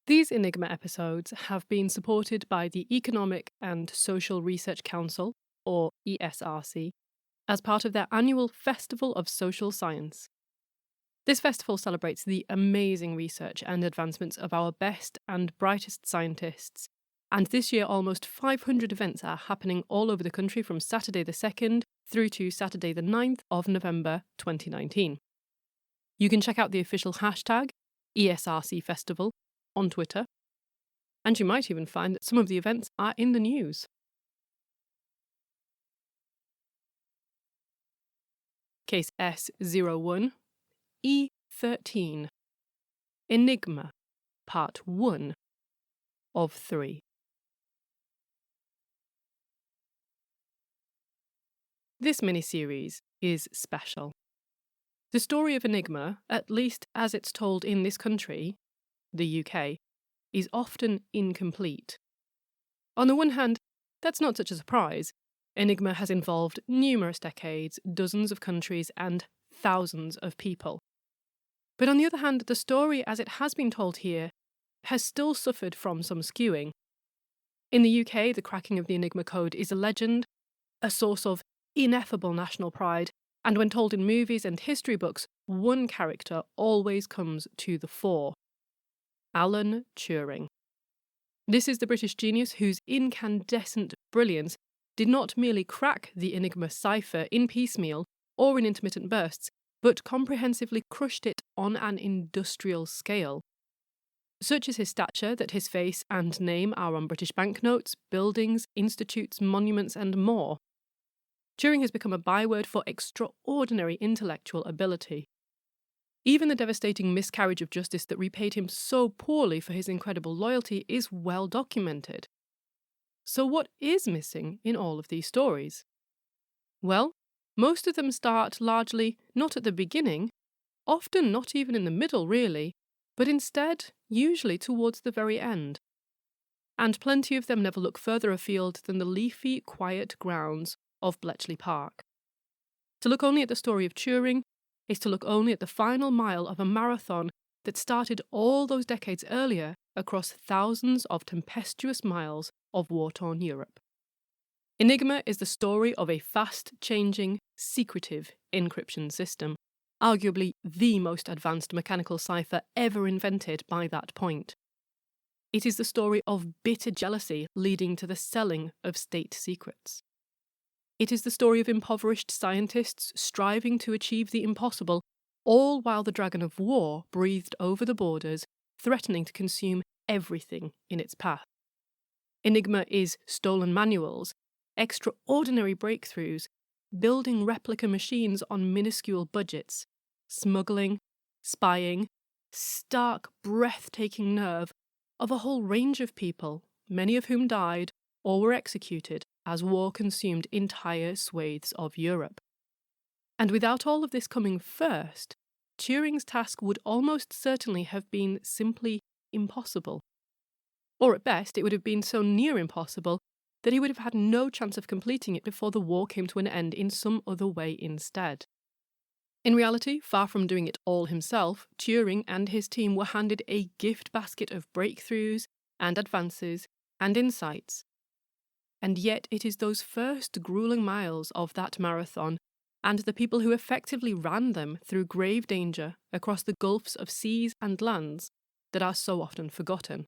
These Enigma episodes have been supported by the Economic and Social Research Council, or ESRC, as part of their annual Festival of Social Science. This festival celebrates the amazing research and advancements of our best and brightest scientists, and this year almost 500 events are happening all over the country from Saturday the 2nd through to Saturday the 9th of November 2019. You can check out the official hashtag, ESRC Festival, on Twitter, and you might even find that some of the events are in the news. Case S01E13. Enigma, Part 1 of 3. This mini-series is special. The story of Enigma, at least as it's told in this country, the UK, is often incomplete. On the one hand, that's not such a surprise. Enigma has involved numerous decades, dozens of countries, and thousands of people. But on the other hand, the story as it has been told here has still suffered from some skewing. In the UK, the cracking of the Enigma code is a legend, a source of ineffable national pride, and when told in movies and history books, one character always comes to the fore: Alan Turing. This is the British genius whose incandescent brilliance did not merely crack the Enigma cipher in piecemeal or in intermittent bursts, but comprehensively crushed it on an industrial scale. Such is his stature that his face and name are on British banknotes, buildings, institutes, monuments, and more. Turing has become a byword for extraordinary intellectual ability. Even the devastating miscarriage of justice that repaid him so poorly for his incredible loyalty is well documented. So what is missing in all of these stories? Well, most of them start largely not at the beginning, often not even in the middle really, but instead usually towards the very end. And plenty of them never look further afield than the leafy, quiet grounds of Bletchley Park. To look only at the story of Turing is to look only at the final mile of a marathon that started all those decades earlier across thousands of tempestuous miles of war-torn Europe. Enigma is the story of a fast-changing, secretive encryption system, arguably the most advanced mechanical cipher ever invented by that point. It is the story of bitter jealousy leading to the selling of state secrets. It is the story of impoverished scientists striving to achieve the impossible, all while the dragon of war breathed over the borders, threatening to consume everything in its path. Enigma is stolen manuals, extraordinary breakthroughs, building replica machines on minuscule budgets, smuggling, spying, stark, breathtaking nerve of a whole range of people, many of whom died or were executed as war consumed entire swathes of Europe. And without all of this coming first, Turing's task would almost certainly have been simply impossible. Or at best, it would have been so near impossible that he would have had no chance of completing it before the war came to an end in some other way instead. In reality, far from doing it all himself, Turing and his team were handed a gift basket of breakthroughs and advances and insights. And yet it is those first grueling miles of that marathon and the people who effectively ran them through grave danger across the gulfs of seas and lands that are so often forgotten.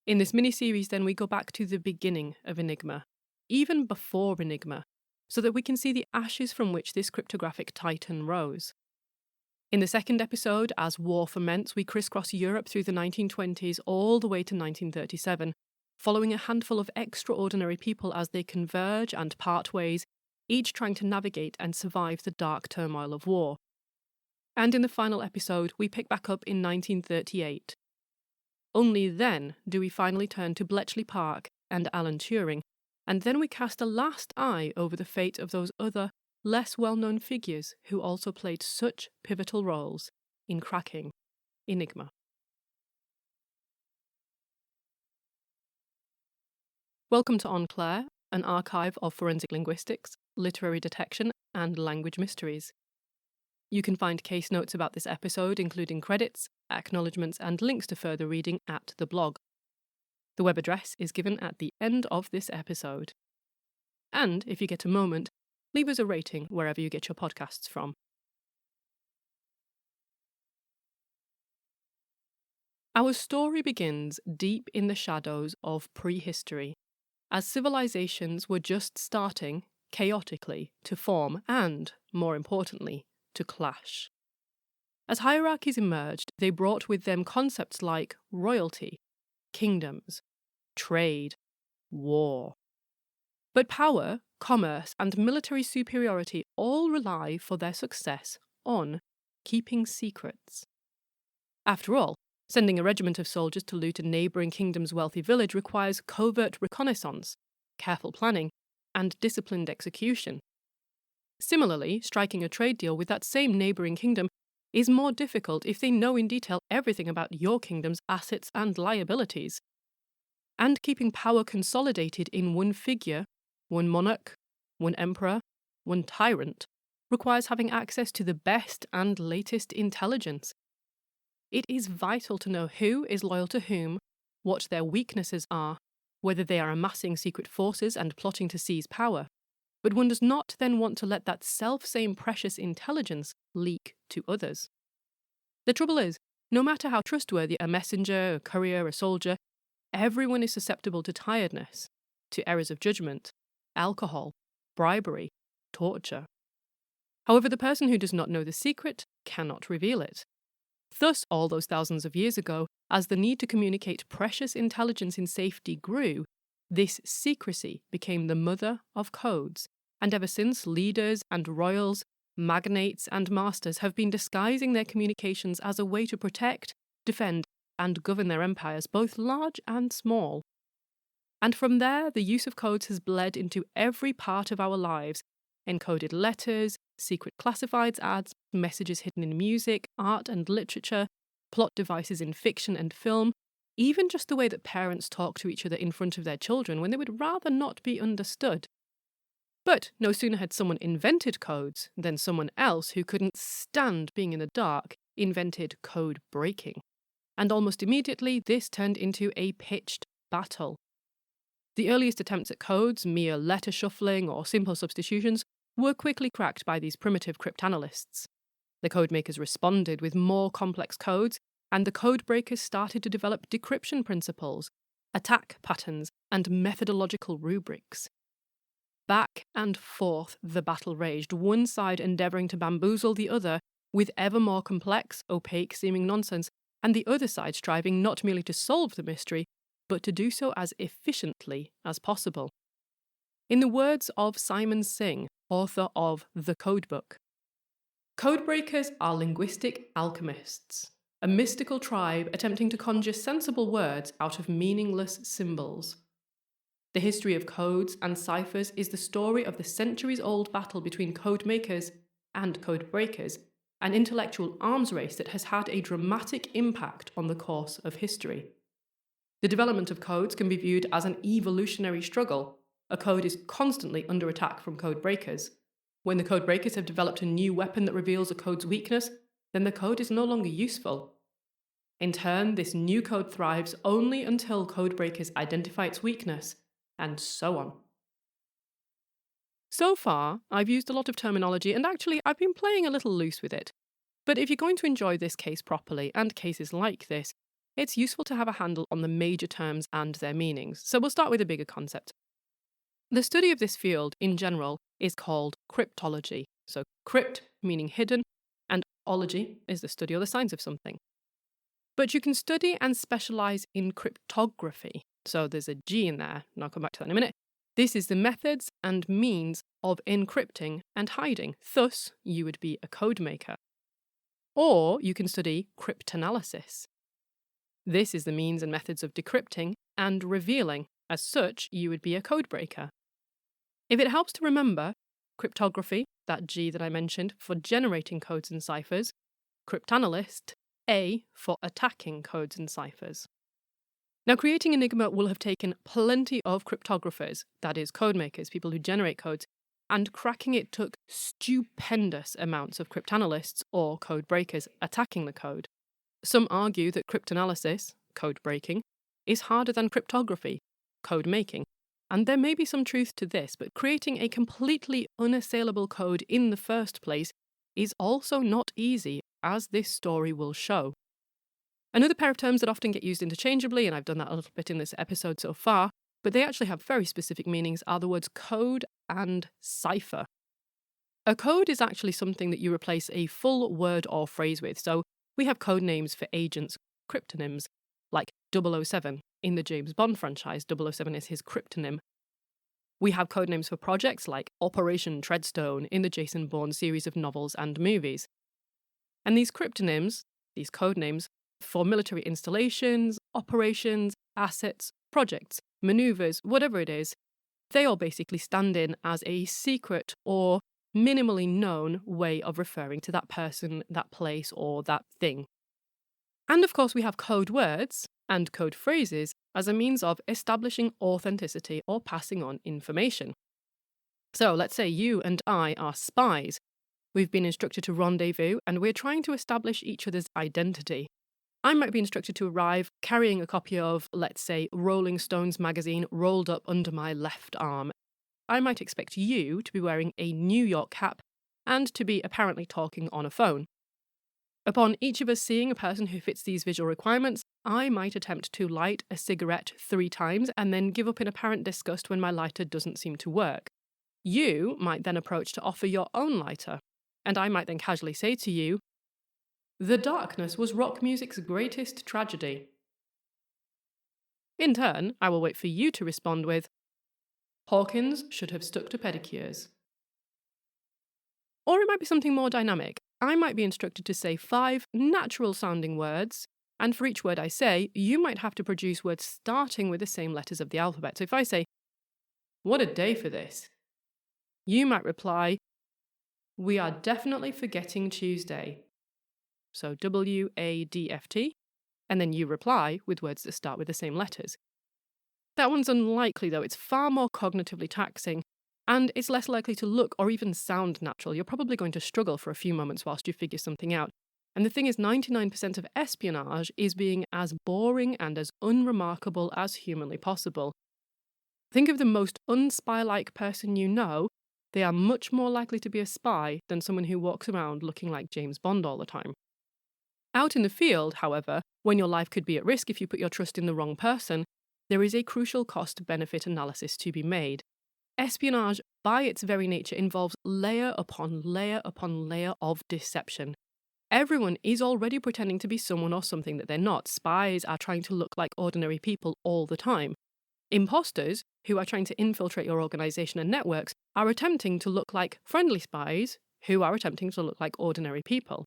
In this mini-series, then, we go back to the beginning of Enigma, even before Enigma, so that we can see the ashes from which this cryptographic titan rose. In the second episode, as war ferments, we crisscross Europe through the 1920s all the way to 1937, following a handful of extraordinary people as they converge and part ways, each trying to navigate and survive the dark turmoil of war. And in the final episode, we pick back up in 1938. Only then do we finally turn to Bletchley Park and Alan Turing, and then we cast a last eye over the fate of those other, less well-known figures who also played such pivotal roles in cracking Enigma. Welcome to En Clair, an archive of forensic linguistics, literary detection, and language mysteries. You can find case notes about this episode, including credits, acknowledgements, and links to further reading at the blog. The web address is given at the end of this episode. And if you get a moment, leave us a rating wherever you get your podcasts from. Our story begins deep in the shadows of prehistory, as civilizations were just starting, chaotically, to form and, more importantly, to clash. As hierarchies emerged, they brought with them concepts like royalty, kingdoms, trade, war. But power, commerce, and military superiority all rely for their success on keeping secrets. After all, sending a regiment of soldiers to loot a neighbouring kingdom's wealthy village requires covert reconnaissance, careful planning, and disciplined execution. Similarly, striking a trade deal with that same neighbouring kingdom is more difficult if they know in detail everything about your kingdom's assets and liabilities. And keeping power consolidated in one figure, one monarch, one emperor, one tyrant, requires having access to the best and latest intelligence. It is vital to know who is loyal to whom, what their weaknesses are, whether they are amassing secret forces and plotting to seize power. But one does not then want to let that self-same precious intelligence leak to others. The trouble is, no matter how trustworthy a messenger, a courier, a soldier, everyone is susceptible to tiredness, to errors of judgment, alcohol, bribery, torture. However, the person who does not know the secret cannot reveal it. Thus, all those thousands of years ago, as the need to communicate precious intelligence in safety grew, this secrecy became the mother of codes, and ever since leaders and royals, magnates and masters have been disguising their communications as a way to protect, defend, and govern their empires, both large and small. And from there, the use of codes has bled into every part of our lives. Encoded letters, secret classifieds ads, messages hidden in music, art and literature, plot devices in fiction and film, even just the way that parents talk to each other in front of their children when they would rather not be understood. But no sooner had someone invented codes than someone else who couldn't stand being in the dark invented code breaking. And almost immediately, this turned into a pitched battle. The earliest attempts at codes, mere letter shuffling or simple substitutions, were quickly cracked by these primitive cryptanalysts. The codemakers responded with more complex codes, and the codebreakers started to develop decryption principles, attack patterns, and methodological rubrics. Back and forth the battle raged, one side endeavouring to bamboozle the other with ever more complex, opaque seeming nonsense, and the other side striving not merely to solve the mystery, but to do so as efficiently as possible. In the words of Simon Singh, author of The Codebook, codebreakers are linguistic alchemists, a mystical tribe attempting to conjure sensible words out of meaningless symbols. The history of codes and ciphers is the story of the centuries-old battle between code makers and code breakers, an intellectual arms race that has had a dramatic impact on the course of history. The development of codes can be viewed as an evolutionary struggle. A code is constantly under attack from code breakers. When the code breakers have developed a new weapon that reveals a code's weakness, then the code is no longer useful. In turn, this new code thrives only until code breakers identify its weakness, and so on. So far, I've used a lot of terminology, and actually I've been playing a little loose with it. But if you're going to enjoy this case properly, and cases like this, it's useful to have a handle on the major terms and their meanings. So we'll start with a bigger concept. The study of this field, in general, is called cryptology. So crypt meaning hidden, and ology is the study or the science of something. But you can study and specialise in cryptography. So there's a G in there, and I'll come back to that in a minute. This is the methods and means of encrypting and hiding. Thus, you would be a code maker. Or you can study cryptanalysis. This is the means and methods of decrypting and revealing. As such, you would be a code breaker. If it helps to remember, cryptography, that G that I mentioned, for generating codes and ciphers, cryptanalyst, A for attacking codes and ciphers. Now, creating Enigma will have taken plenty of cryptographers, that is, code makers, people who generate codes, and cracking it took stupendous amounts of cryptanalysts or code breakers attacking the code. Some argue that cryptanalysis, code breaking, is harder than cryptography, code making. And there may be some truth to this, but creating a completely unassailable code in the first place is also not easy, as this story will show. Another pair of terms that often get used interchangeably, and I've done that a little bit in this episode so far, but they actually have very specific meanings, are the words code and cipher. A code is actually something that you replace a full word or phrase with. So we have code names for agents, cryptonyms, like 007. In the James Bond franchise, 007 is his cryptonym. We have code names for projects like Operation Treadstone in the Jason Bourne series of novels and movies. And these cryptonyms, these code names, for military installations, operations, assets, projects, maneuvers, whatever it is, they all basically stand in as a secret or minimally known way of referring to that person, that place, or that thing. And of course, we have code words and code phrases as a means of establishing authenticity or passing on information. So let's say you and I are spies. We've been instructed to rendezvous and we're trying to establish each other's identity. I might be instructed to arrive carrying a copy of, let's say, Rolling Stones magazine rolled up under my left arm. I might expect you to be wearing a New York cap and to be apparently talking on a phone. Upon each of us seeing a person who fits these visual requirements, I might attempt to light a cigarette 3 times and then give up in apparent disgust when my lighter doesn't seem to work. You might then approach to offer your own lighter, and I might then casually say to you, "The darkness was rock music's greatest tragedy." In turn, I will wait for you to respond with, "Hawkins should have stuck to pedicures." Or it might be something more dynamic. I might be instructed to say 5 natural-sounding words, and for each word I say, you might have to produce words starting with the same letters of the alphabet. So if I say, "What a day for this," you might reply, "We are definitely forgetting Tuesday." So WADFT, and then you reply with words that start with the same letters. That one's unlikely though, it's far more cognitively taxing, and it's less likely to look or even sound natural. You're probably going to struggle for a few moments whilst you figure something out. And the thing is, 99% of espionage is being as boring and as unremarkable as humanly possible. Think of the most unspy-like person you know. They are much more likely to be a spy than someone who walks around looking like James Bond all the time. Out in the field, however, when your life could be at risk if you put your trust in the wrong person, there is a crucial cost-benefit analysis to be made. Espionage, by its very nature, involves layer upon layer upon layer of deception. Everyone is already pretending to be someone or something that they're not. Spies are trying to look like ordinary people all the time. Imposters, who are trying to infiltrate your organization and networks, are attempting to look like friendly spies, who are attempting to look like ordinary people.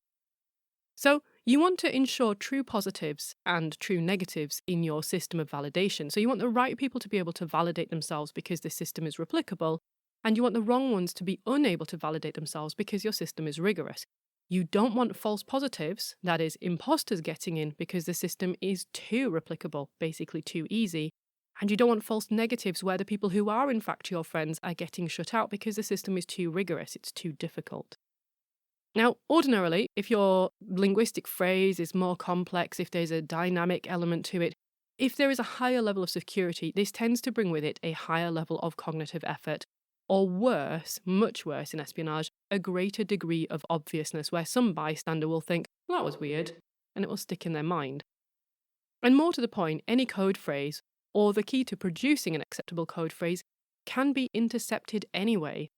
So, you want to ensure true positives and true negatives in your system of validation. So you want the right people to be able to validate themselves because the system is replicable, and you want the wrong ones to be unable to validate themselves because your system is rigorous. You don't want false positives, that is, imposters getting in because the system is too replicable, basically too easy. And you don't want false negatives where the people who are in fact your friends are getting shut out because the system is too rigorous, it's too difficult. Now, ordinarily, if your linguistic phrase is more complex, if there's a dynamic element to it, if there is a higher level of security, this tends to bring with it a higher level of cognitive effort, or worse, much worse in espionage, a greater degree of obviousness where some bystander will think, "Well, that was weird," and it will stick in their mind. And more to the point, any code phrase, or the key to producing an acceptable code phrase, can be intercepted anyway,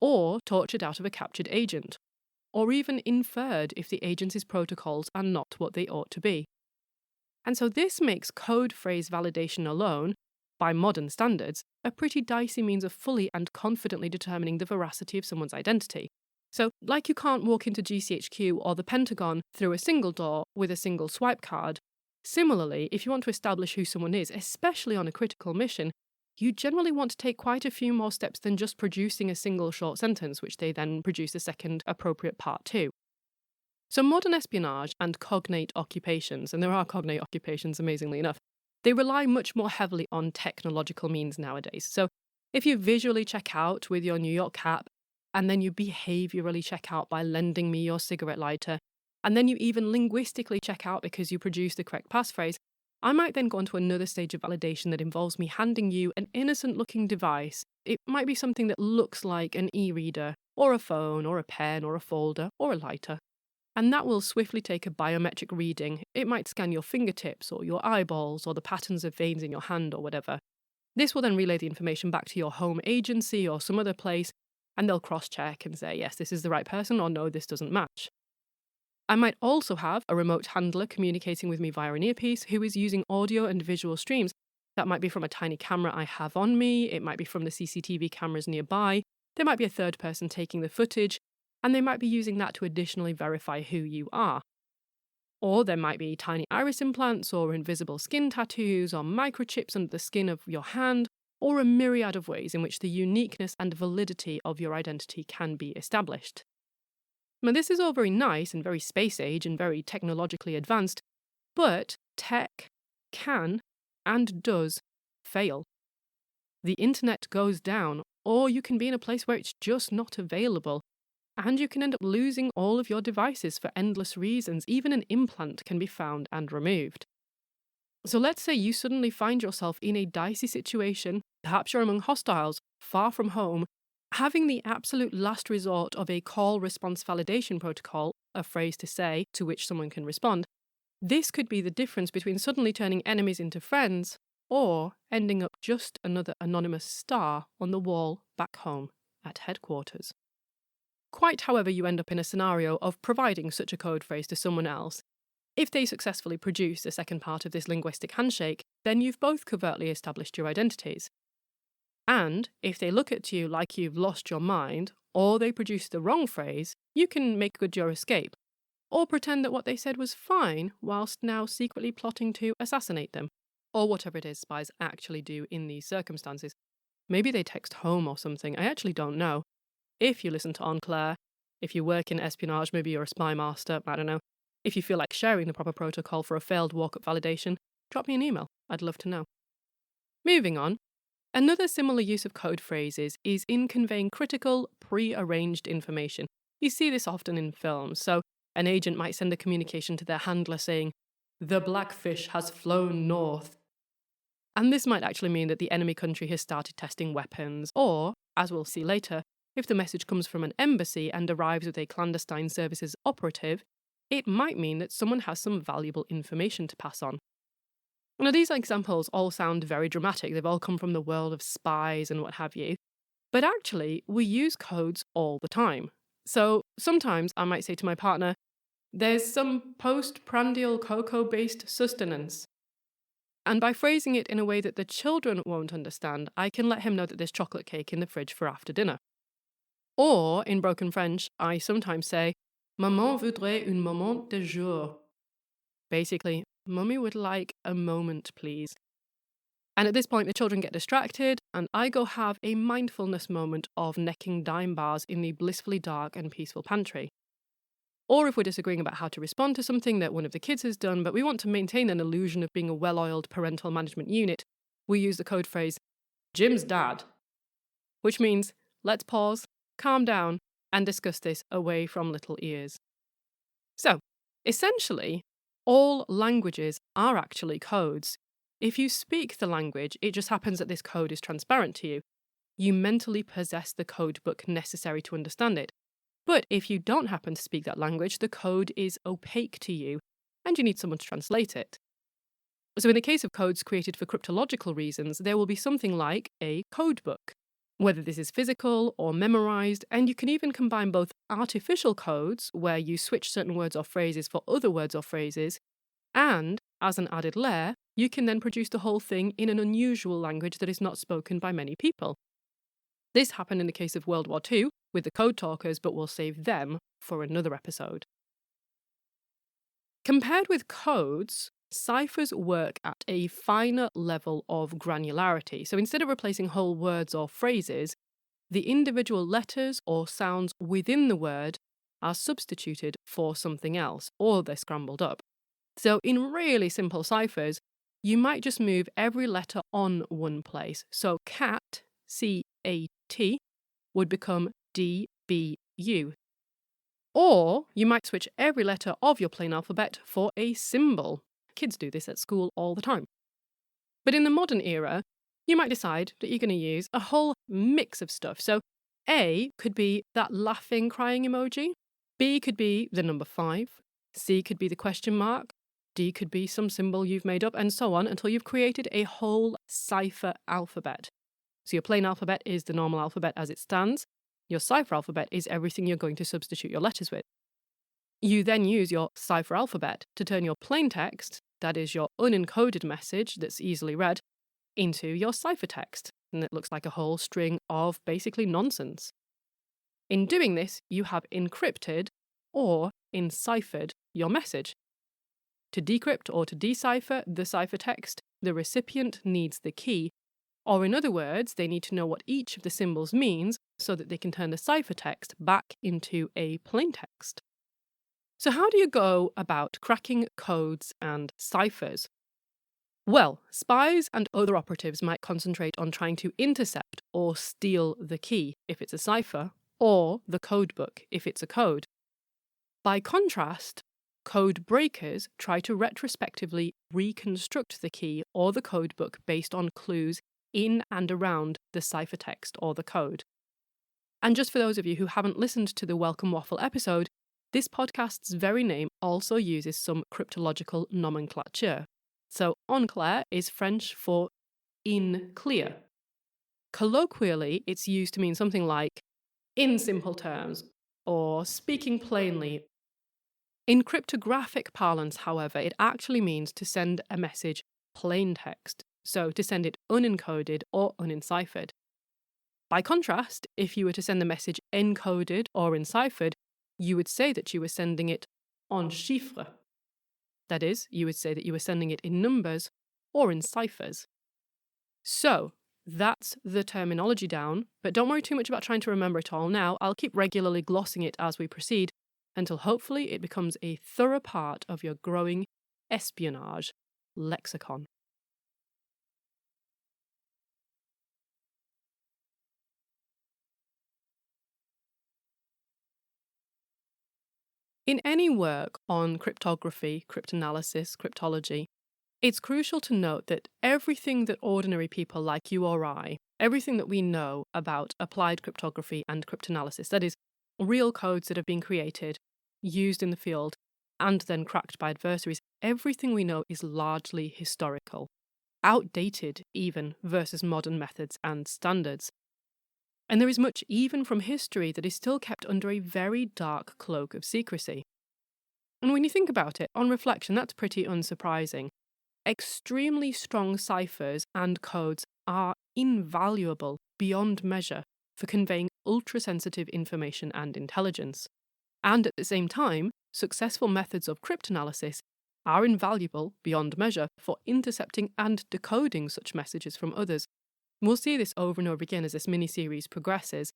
or tortured out of a captured agent, or even inferred if the agency's protocols are not what they ought to be. And so this makes code phrase validation alone, by modern standards, a pretty dicey means of fully and confidently determining the veracity of someone's identity. So, like you can't walk into GCHQ or the Pentagon through a single door with a single swipe card, similarly, if you want to establish who someone is, especially on a critical mission, you generally want to take quite a few more steps than just producing a single short sentence, which they then produce a second appropriate part to. So modern espionage and cognate occupations, and there are cognate occupations amazingly enough, they rely much more heavily on technological means nowadays. So if you visually check out with your New York cap, and then you behaviorally check out by lending me your cigarette lighter, and then you even linguistically check out because you produce the correct passphrase, I might then go on to another stage of validation that involves me handing you an innocent-looking device. It might be something that looks like an e-reader, or a phone, or a pen, or a folder, or a lighter. And that will swiftly take a biometric reading. It might scan your fingertips, or your eyeballs, or the patterns of veins in your hand, or whatever. This will then relay the information back to your home agency or some other place, and they'll cross-check and say, yes, this is the right person, or no, this doesn't match. I might also have a remote handler communicating with me via an earpiece who is using audio and visual streams. That might be from a tiny camera I have on me, it might be from the CCTV cameras nearby, there might be a third person taking the footage, and they might be using that to additionally verify who you are. Or there might be tiny iris implants, or invisible skin tattoos, or microchips under the skin of your hand, or a myriad of ways in which the uniqueness and validity of your identity can be established. Now, this is all very nice and very space age and very technologically advanced, but tech can and does fail. The internet goes down, or you can be in a place where it's just not available, and you can end up losing all of your devices for endless reasons. Even an implant can be found and removed. So let's say you suddenly find yourself in a dicey situation, perhaps you're among hostiles, far from home, having the absolute last resort of a call response validation protocol, a phrase to say to which someone can respond. This could be the difference between suddenly turning enemies into friends or ending up just another anonymous star on the wall back home at headquarters. Quite however you end up in a scenario of providing such a code phrase to someone else, if they successfully produce the second part of this linguistic handshake, then you've both covertly established your identities. And if they look at you like you've lost your mind, or they produce the wrong phrase, you can make good your escape, or pretend that what they said was fine, whilst now secretly plotting to assassinate them, or whatever it is spies actually do in these circumstances. Maybe they text home or something, I actually don't know. If you listen to En Clair, if you work in espionage, maybe you're a spy master, I don't know. If you feel like sharing the proper protocol for a failed walk-up validation, drop me an email, I'd love to know. Moving on. Another similar use of code phrases is in conveying critical, pre-arranged information. You see this often in films, so an agent might send a communication to their handler saying, "The blackfish has flown north." And this might actually mean that the enemy country has started testing weapons, or, as we'll see later, if the message comes from an embassy and arrives with a clandestine services operative, it might mean that someone has some valuable information to pass on. Now, these examples all sound very dramatic. They've all come from the world of spies and what have you. But actually, we use codes all the time. So sometimes I might say to my partner, "There's some postprandial cocoa-based sustenance." And by phrasing it in a way that the children won't understand, I can let him know that there's chocolate cake in the fridge for after dinner. Or, in broken French, I sometimes say, "Maman voudrait un moment de jour." Basically, Mummy would like a moment, please. And at this point, the children get distracted, and I go have a mindfulness moment of necking dime bars in the blissfully dark and peaceful pantry. Or if we're disagreeing about how to respond to something that one of the kids has done, but we want to maintain an illusion of being a well-oiled parental management unit, we use the code phrase, "Jim's dad," which means, let's pause, calm down, and discuss this away from little ears. So, essentially, all languages are actually codes. If you speak the language, it just happens that this code is transparent to you. You mentally possess the code book necessary to understand it. But if you don't happen to speak that language, the code is opaque to you, and you need someone to translate it. So in the case of codes created for cryptological reasons, there will be something like a code book. Whether this is physical or memorized, and you can even combine both artificial codes, where you switch certain words or phrases for other words or phrases, and, as an added layer, you can then produce the whole thing in an unusual language that is not spoken by many people. This happened in the case of World War II with the code talkers, but we'll save them for another episode. Compared with codes, ciphers work at a finer level of granularity. So instead of replacing whole words or phrases, the individual letters or sounds within the word are substituted for something else, or they're scrambled up. So in really simple ciphers, you might just move every letter on one place. So cat, C-A-T, would become D-A-T. B, U. Or you might switch every letter of your plain alphabet for a symbol. Kids do this at school all the time. But in the modern era, you might decide that you're going to use a whole mix of stuff. So A could be that laughing, crying emoji. B could be the number 5. C could be the question mark. D could be some symbol you've made up, and so on until you've created a whole cipher alphabet. So your plain alphabet is the normal alphabet as it stands. Your cipher alphabet is everything you're going to substitute your letters with. You then use your cipher alphabet to turn your plain text, that is your unencoded message that's easily read, into your ciphertext, and it looks like a whole string of basically nonsense. In doing this, you have encrypted or enciphered your message. To decrypt or to decipher the ciphertext, the recipient needs the key, or in other words, they need to know what each of the symbols means so that they can turn the ciphertext back into a plaintext. So how do you go about cracking codes and ciphers? Well, spies and other operatives might concentrate on trying to intercept or steal the key if it's a cipher, or the code book if it's a code. By contrast, code breakers try to retrospectively reconstruct the key or the code book based on clues in and around the ciphertext or the code. And just for those of you who haven't listened to the Welcome Waffle episode, this podcast's very name also uses some cryptological nomenclature. So en clair is French for in clear. Colloquially, it's used to mean something like in simple terms or speaking plainly. In cryptographic parlance, however, it actually means to send a message plain text, so to send it unencoded or unenciphered. By contrast, if you were to send the message encoded or enciphered, you would say that you were sending it en chiffres. That is, you would say that you were sending it in numbers or in ciphers. So, that's the terminology down, but don't worry too much about trying to remember it all now. I'll keep regularly glossing it as we proceed until hopefully it becomes a thorough part of your growing espionage lexicon. In any work on cryptography, cryptanalysis, cryptology, it's crucial to note that everything that ordinary people like you or I, everything that we know about applied cryptography and cryptanalysis, that is, real codes that have been created, used in the field, and then cracked by adversaries, everything we know is largely historical, outdated even versus modern methods and standards. And there is much even from history that is still kept under a very dark cloak of secrecy. And when you think about it, on reflection, that's pretty unsurprising. Extremely strong ciphers and codes are invaluable beyond measure for conveying ultra-sensitive information and intelligence. And at the same time, successful methods of cryptanalysis are invaluable beyond measure for intercepting and decoding such messages from others. We'll see this over and over again as this mini-series progresses.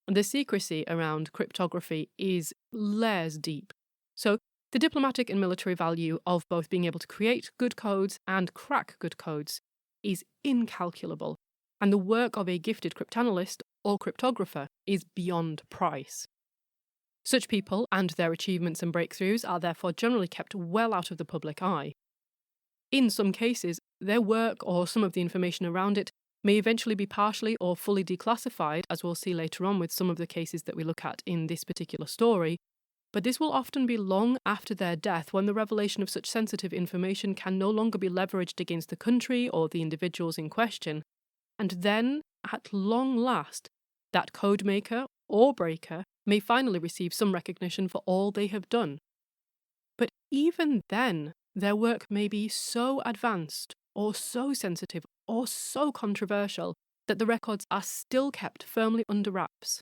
The secrecy around cryptography is layers deep. So the diplomatic and military value of both being able to create good codes and crack good codes is incalculable, and the work of a gifted cryptanalyst or cryptographer is beyond price. Such people and their achievements and breakthroughs are therefore generally kept well out of the public eye. In some cases, their work or some of the information around it may eventually be partially or fully declassified, as we'll see later on with some of the cases that we look at in this particular story, but this will often be long after their death when the revelation of such sensitive information can no longer be leveraged against the country or the individuals in question, and then, at long last, that codemaker or breaker may finally receive some recognition for all they have done. But even then, their work may be so advanced or so sensitive or so controversial that the records are still kept firmly under wraps.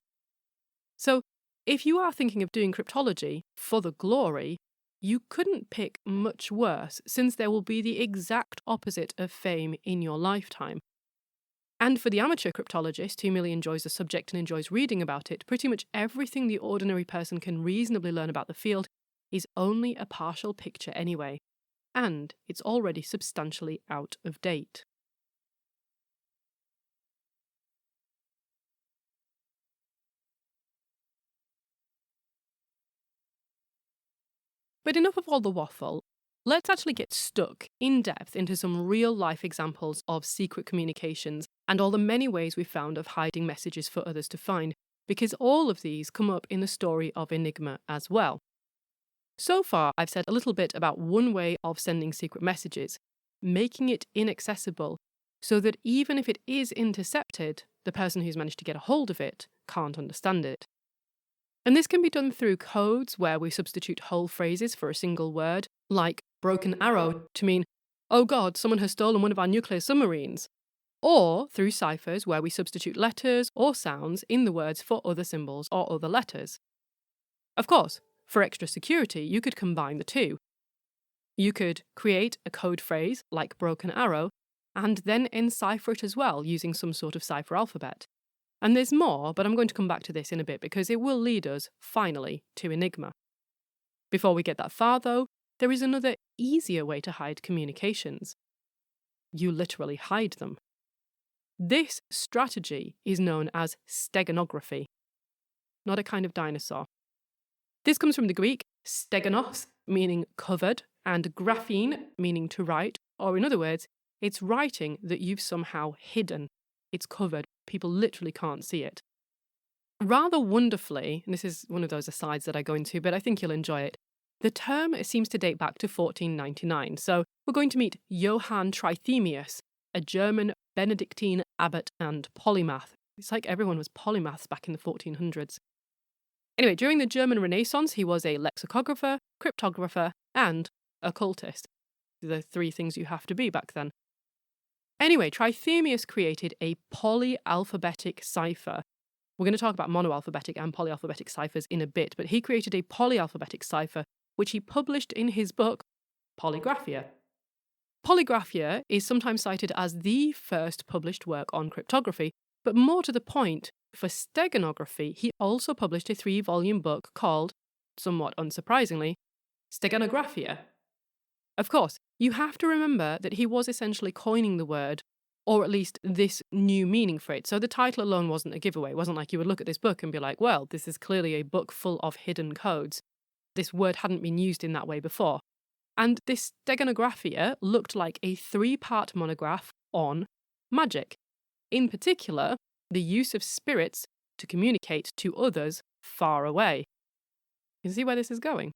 So, if you are thinking of doing cryptology for the glory, you couldn't pick much worse, since there will be the exact opposite of fame in your lifetime. And for the amateur cryptologist who merely enjoys the subject and enjoys reading about it, pretty much everything the ordinary person can reasonably learn about the field is only a partial picture anyway, and it's already substantially out of date. But enough of all the waffle. Let's actually get stuck in depth into some real life examples of secret communications and all the many ways we've found of hiding messages for others to find, because all of these come up in the story of Enigma as well. So far, I've said a little bit about one way of sending secret messages, making it inaccessible, so that even if it is intercepted, the person who's managed to get a hold of it can't understand it. And this can be done through codes where we substitute whole phrases for a single word, like broken arrow to mean, oh God, someone has stolen one of our nuclear submarines. Or through ciphers where we substitute letters or sounds in the words for other symbols or other letters. Of course, for extra security, you could combine the two. You could create a code phrase like broken arrow and then encipher it as well using some sort of cipher alphabet. And there's more, but I'm going to come back to this in a bit because it will lead us, finally, to Enigma. Before we get that far, though, there is another easier way to hide communications. You literally hide them. This strategy is known as steganography, not a kind of dinosaur. This comes from the Greek steganos, meaning covered, and graphene, meaning to write, or in other words, it's writing that you've somehow hidden. It's covered. People literally can't see it. Rather wonderfully, and this is one of those asides that I go into, but I think you'll enjoy it, the term seems to date back to 1499. So we're going to meet Johann Trithemius, a German Benedictine abbot and polymath. It's like everyone was polymaths back in the 1400s. Anyway, during the German Renaissance, he was a lexicographer, cryptographer, and occultist. The three things you have to be back then. Anyway, Trithemius created a polyalphabetic cipher. We're going to talk about monoalphabetic and polyalphabetic ciphers in a bit, but he created a polyalphabetic cipher, which he published in his book, Polygraphia. Polygraphia is sometimes cited as the first published work on cryptography, but more to the point, for steganography, he also published a 3-volume book called, somewhat unsurprisingly, Steganographia. Of course, you have to remember that he was essentially coining the word, or at least this new meaning for it. So the title alone wasn't a giveaway. It wasn't like you would look at this book and be like, well, this is clearly a book full of hidden codes. This word hadn't been used in that way before. And this Steganographia looked like a 3-part monograph on magic. In particular, the use of spirits to communicate to others far away. You can see where this is going.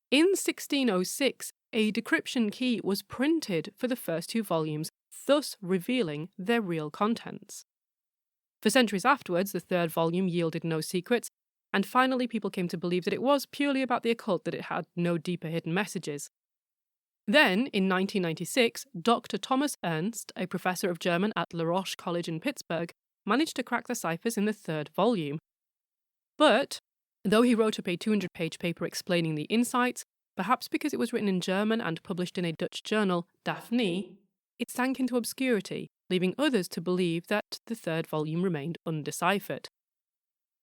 In 1606, a decryption key was printed for the first 2 volumes, thus revealing their real contents. For centuries afterwards, the 3rd volume yielded no secrets, and finally people came to believe that it was purely about the occult, that it had no deeper hidden messages. Then, in 1996, Dr. Thomas Ernst, a professor of German at La Roche College in Pittsburgh, managed to crack the ciphers in the 3rd volume. But, though he wrote up a 200-page paper explaining the insights, perhaps because it was written in German and published in a Dutch journal, Daphne, it sank into obscurity, leaving others to believe that the 3rd volume remained undeciphered.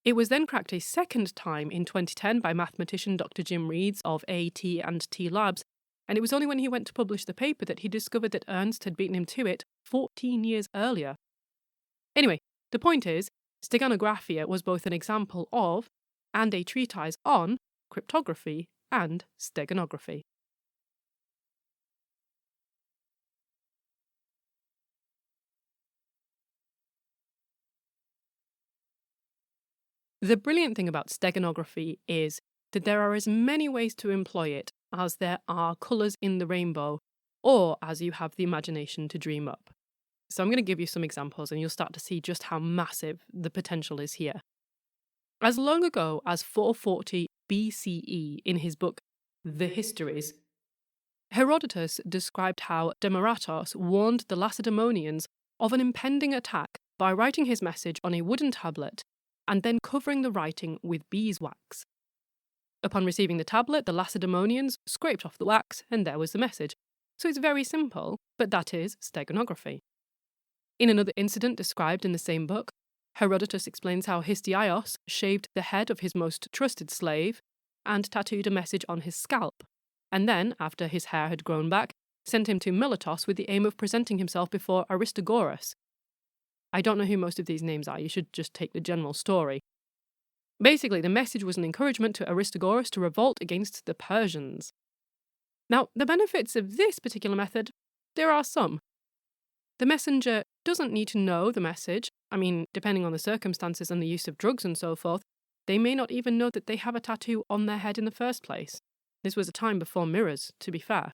It was then cracked a second time in 2010 by mathematician Dr. Jim Reeds of AT&T Labs, and it was only when he went to publish the paper that he discovered that Ernst had beaten him to it 14 years earlier. Anyway, the point is, Steganographia was both an example of, and a treatise on, cryptography and steganography. The brilliant thing about steganography is that there are as many ways to employ it as there are colours in the rainbow, or as you have the imagination to dream up. So I'm going to give you some examples and you'll start to see just how massive the potential is here. As long ago as 440 BCE, in his book The Histories, Herodotus described how Demaratos warned the Lacedaemonians of an impending attack by writing his message on a wooden tablet and then covering the writing with beeswax. Upon receiving the tablet, the Lacedaemonians scraped off the wax and there was the message. So it's very simple, but that is steganography. In another incident described in the same book, Herodotus explains how Histiaios shaved the head of his most trusted slave and tattooed a message on his scalp, and then, after his hair had grown back, sent him to Miletos with the aim of presenting himself before Aristagoras. I don't know who most of these names are, you should just take the general story. Basically, the message was an encouragement to Aristogoras to revolt against the Persians. Now, the benefits of this particular method, there are some. The messenger doesn't need to know the message. I mean, depending on the circumstances and the use of drugs and so forth, they may not even know that they have a tattoo on their head in the first place. This was a time before mirrors, to be fair.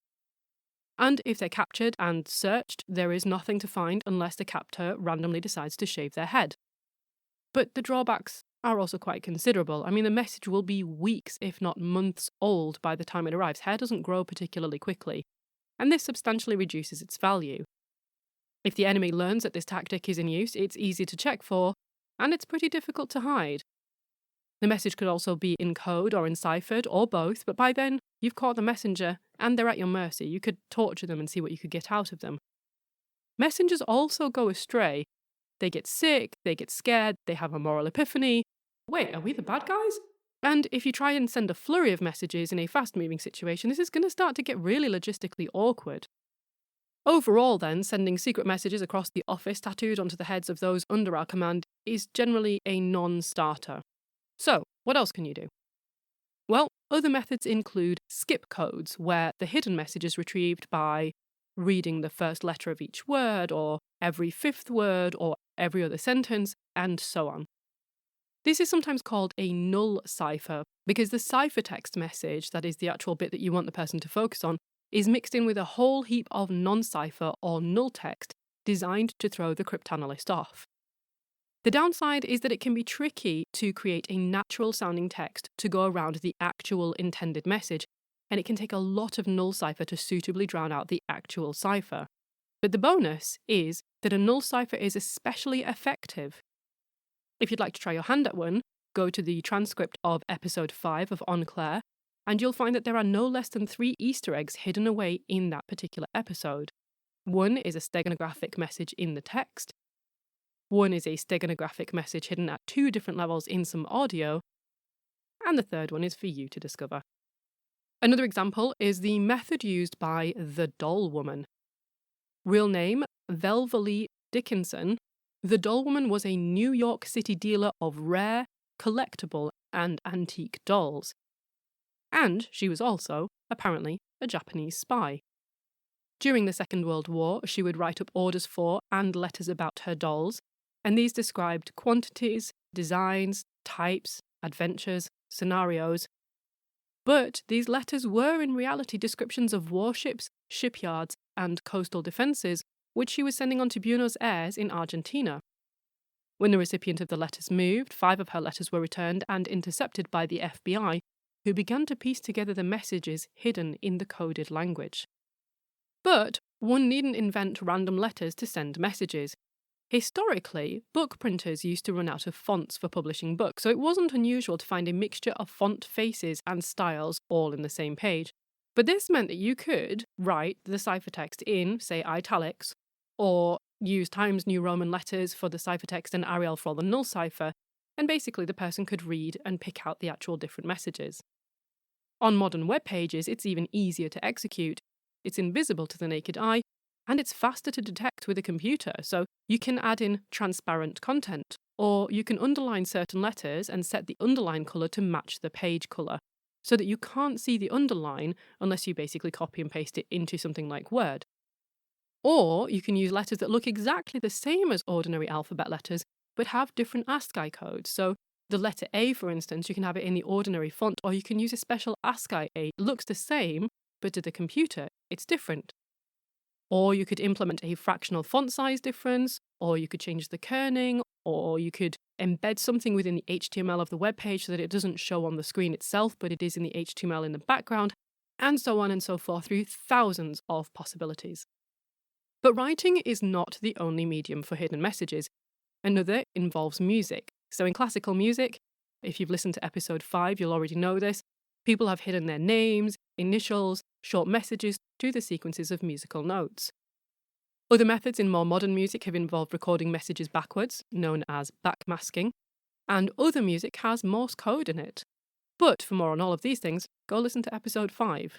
And if they're captured and searched, there is nothing to find unless the captor randomly decides to shave their head. But the drawbacks are also quite considerable. I mean, the message will be weeks, if not months old by the time it arrives. Hair doesn't grow particularly quickly, and this substantially reduces its value. If the enemy learns that this tactic is in use, it's easy to check for, and it's pretty difficult to hide. The message could also be in code or enciphered, or both, but by then, you've caught the messenger, and they're at your mercy. You could torture them and see what you could get out of them. Messengers also go astray. They get sick, they get scared, they have a moral epiphany. Wait, are we the bad guys? And if you try and send a flurry of messages in a fast-moving situation, this is going to start to get really logistically awkward. Overall, then, sending secret messages across the office tattooed onto the heads of those under our command is generally a non-starter. So, what else can you do? Well, other methods include skip codes, where the hidden message is retrieved by reading the first letter of each word, or every fifth word, or every other sentence, and so on. This is sometimes called a null cipher, because the ciphertext message, that is the actual bit that you want the person to focus on, is mixed in with a whole heap of non-cipher or null text designed to throw the cryptanalyst off. The downside is that it can be tricky to create a natural-sounding text to go around the actual intended message, and it can take a lot of null cipher to suitably drown out the actual cipher. But the bonus is that a null cipher is especially effective. If you'd like to try your hand at one, go to the transcript of episode 5 of En Clair, and you'll find that there are no less than 3 Easter eggs hidden away in that particular episode. One is a steganographic message in the text. One is a steganographic message hidden at 2 different levels in some audio. And the third one is for you to discover. Another example is the method used by the Doll Woman. Real name, Velvalee Dickinson. The Doll Woman was a New York City dealer of rare, collectible, and antique dolls. And she was also, apparently, a Japanese spy. During the Second World War, she would write up orders for and letters about her dolls, and these described quantities, designs, types, adventures, scenarios. But these letters were in reality descriptions of warships, shipyards, and coastal defences, which she was sending on to Buenos Aires in Argentina. When the recipient of the letters moved, 5 of her letters were returned and intercepted by the FBI, who began to piece together the messages hidden in the coded language. But one needn't invent random letters to send messages. Historically, book printers used to run out of fonts for publishing books, so it wasn't unusual to find a mixture of font faces and styles all in the same page. But this meant that you could write the ciphertext in, say, italics, or use Times New Roman letters for the ciphertext and Arial for all the null cipher, and basically the person could read and pick out the actual different messages. On modern web pages, it's even easier to execute. It's invisible to the naked eye, and it's faster to detect with a computer, so you can add in transparent content, or you can underline certain letters and set the underline colour to match the page colour, so that you can't see the underline unless you basically copy and paste it into something like Word. Or you can use letters that look exactly the same as ordinary alphabet letters, but have different ASCII codes. So the letter A, for instance, you can have it in the ordinary font, or you can use a special ASCII A. It looks the same, but to the computer, it's different. Or you could implement a fractional font size difference, or you could change the kerning, or you could embed something within the HTML of the web page so that it doesn't show on the screen itself, but it is in the HTML in the background, and so on and so forth through thousands of possibilities. But writing is not the only medium for hidden messages. Another involves music. So in classical music, if you've listened to episode 5, you'll already know this, people have hidden their names, initials, short messages to the sequences of musical notes. Other methods in more modern music have involved recording messages backwards, known as backmasking, and other music has Morse code in it. But for more on all of these things, go listen to episode 5.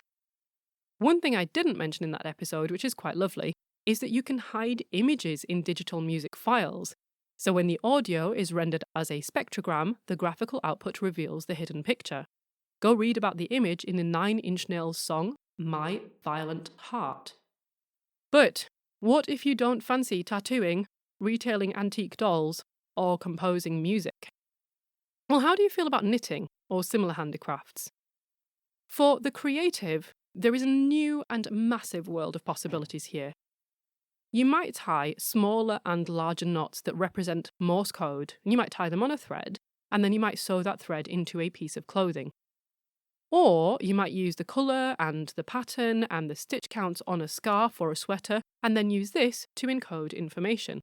One thing I didn't mention in that episode, which is quite lovely, is that you can hide images in digital music files. So when the audio is rendered as a spectrogram, the graphical output reveals the hidden picture. Go read about the image in the Nine Inch Nails song, My Violent Heart. But what if you don't fancy tattooing, retailing antique dolls, or composing music? Well, how do you feel about knitting or similar handicrafts? For the creative, there is a new and massive world of possibilities here. You might tie smaller and larger knots that represent Morse code, and you might tie them on a thread, and then you might sew that thread into a piece of clothing. Or you might use the colour and the pattern and the stitch counts on a scarf or a sweater, and then use this to encode information.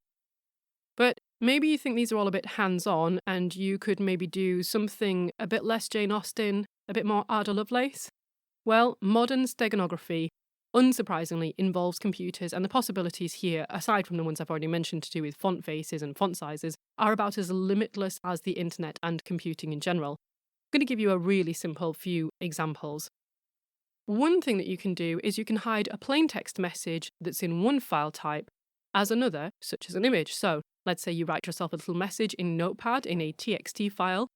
But maybe you think these are all a bit hands-on, and you could maybe do something a bit less Jane Austen, a bit more Ada Lovelace. Well, modern steganography, unsurprisingly, involves computers, and the possibilities here, aside from the ones I've already mentioned to do with font faces and font sizes, are about as limitless as the internet and computing in general. I'm going to give you a really simple few examples. One thing that you can do is you can hide a plain text message that's in one file type as another, such as an image. So let's say you write yourself a little message in Notepad in a TXT file,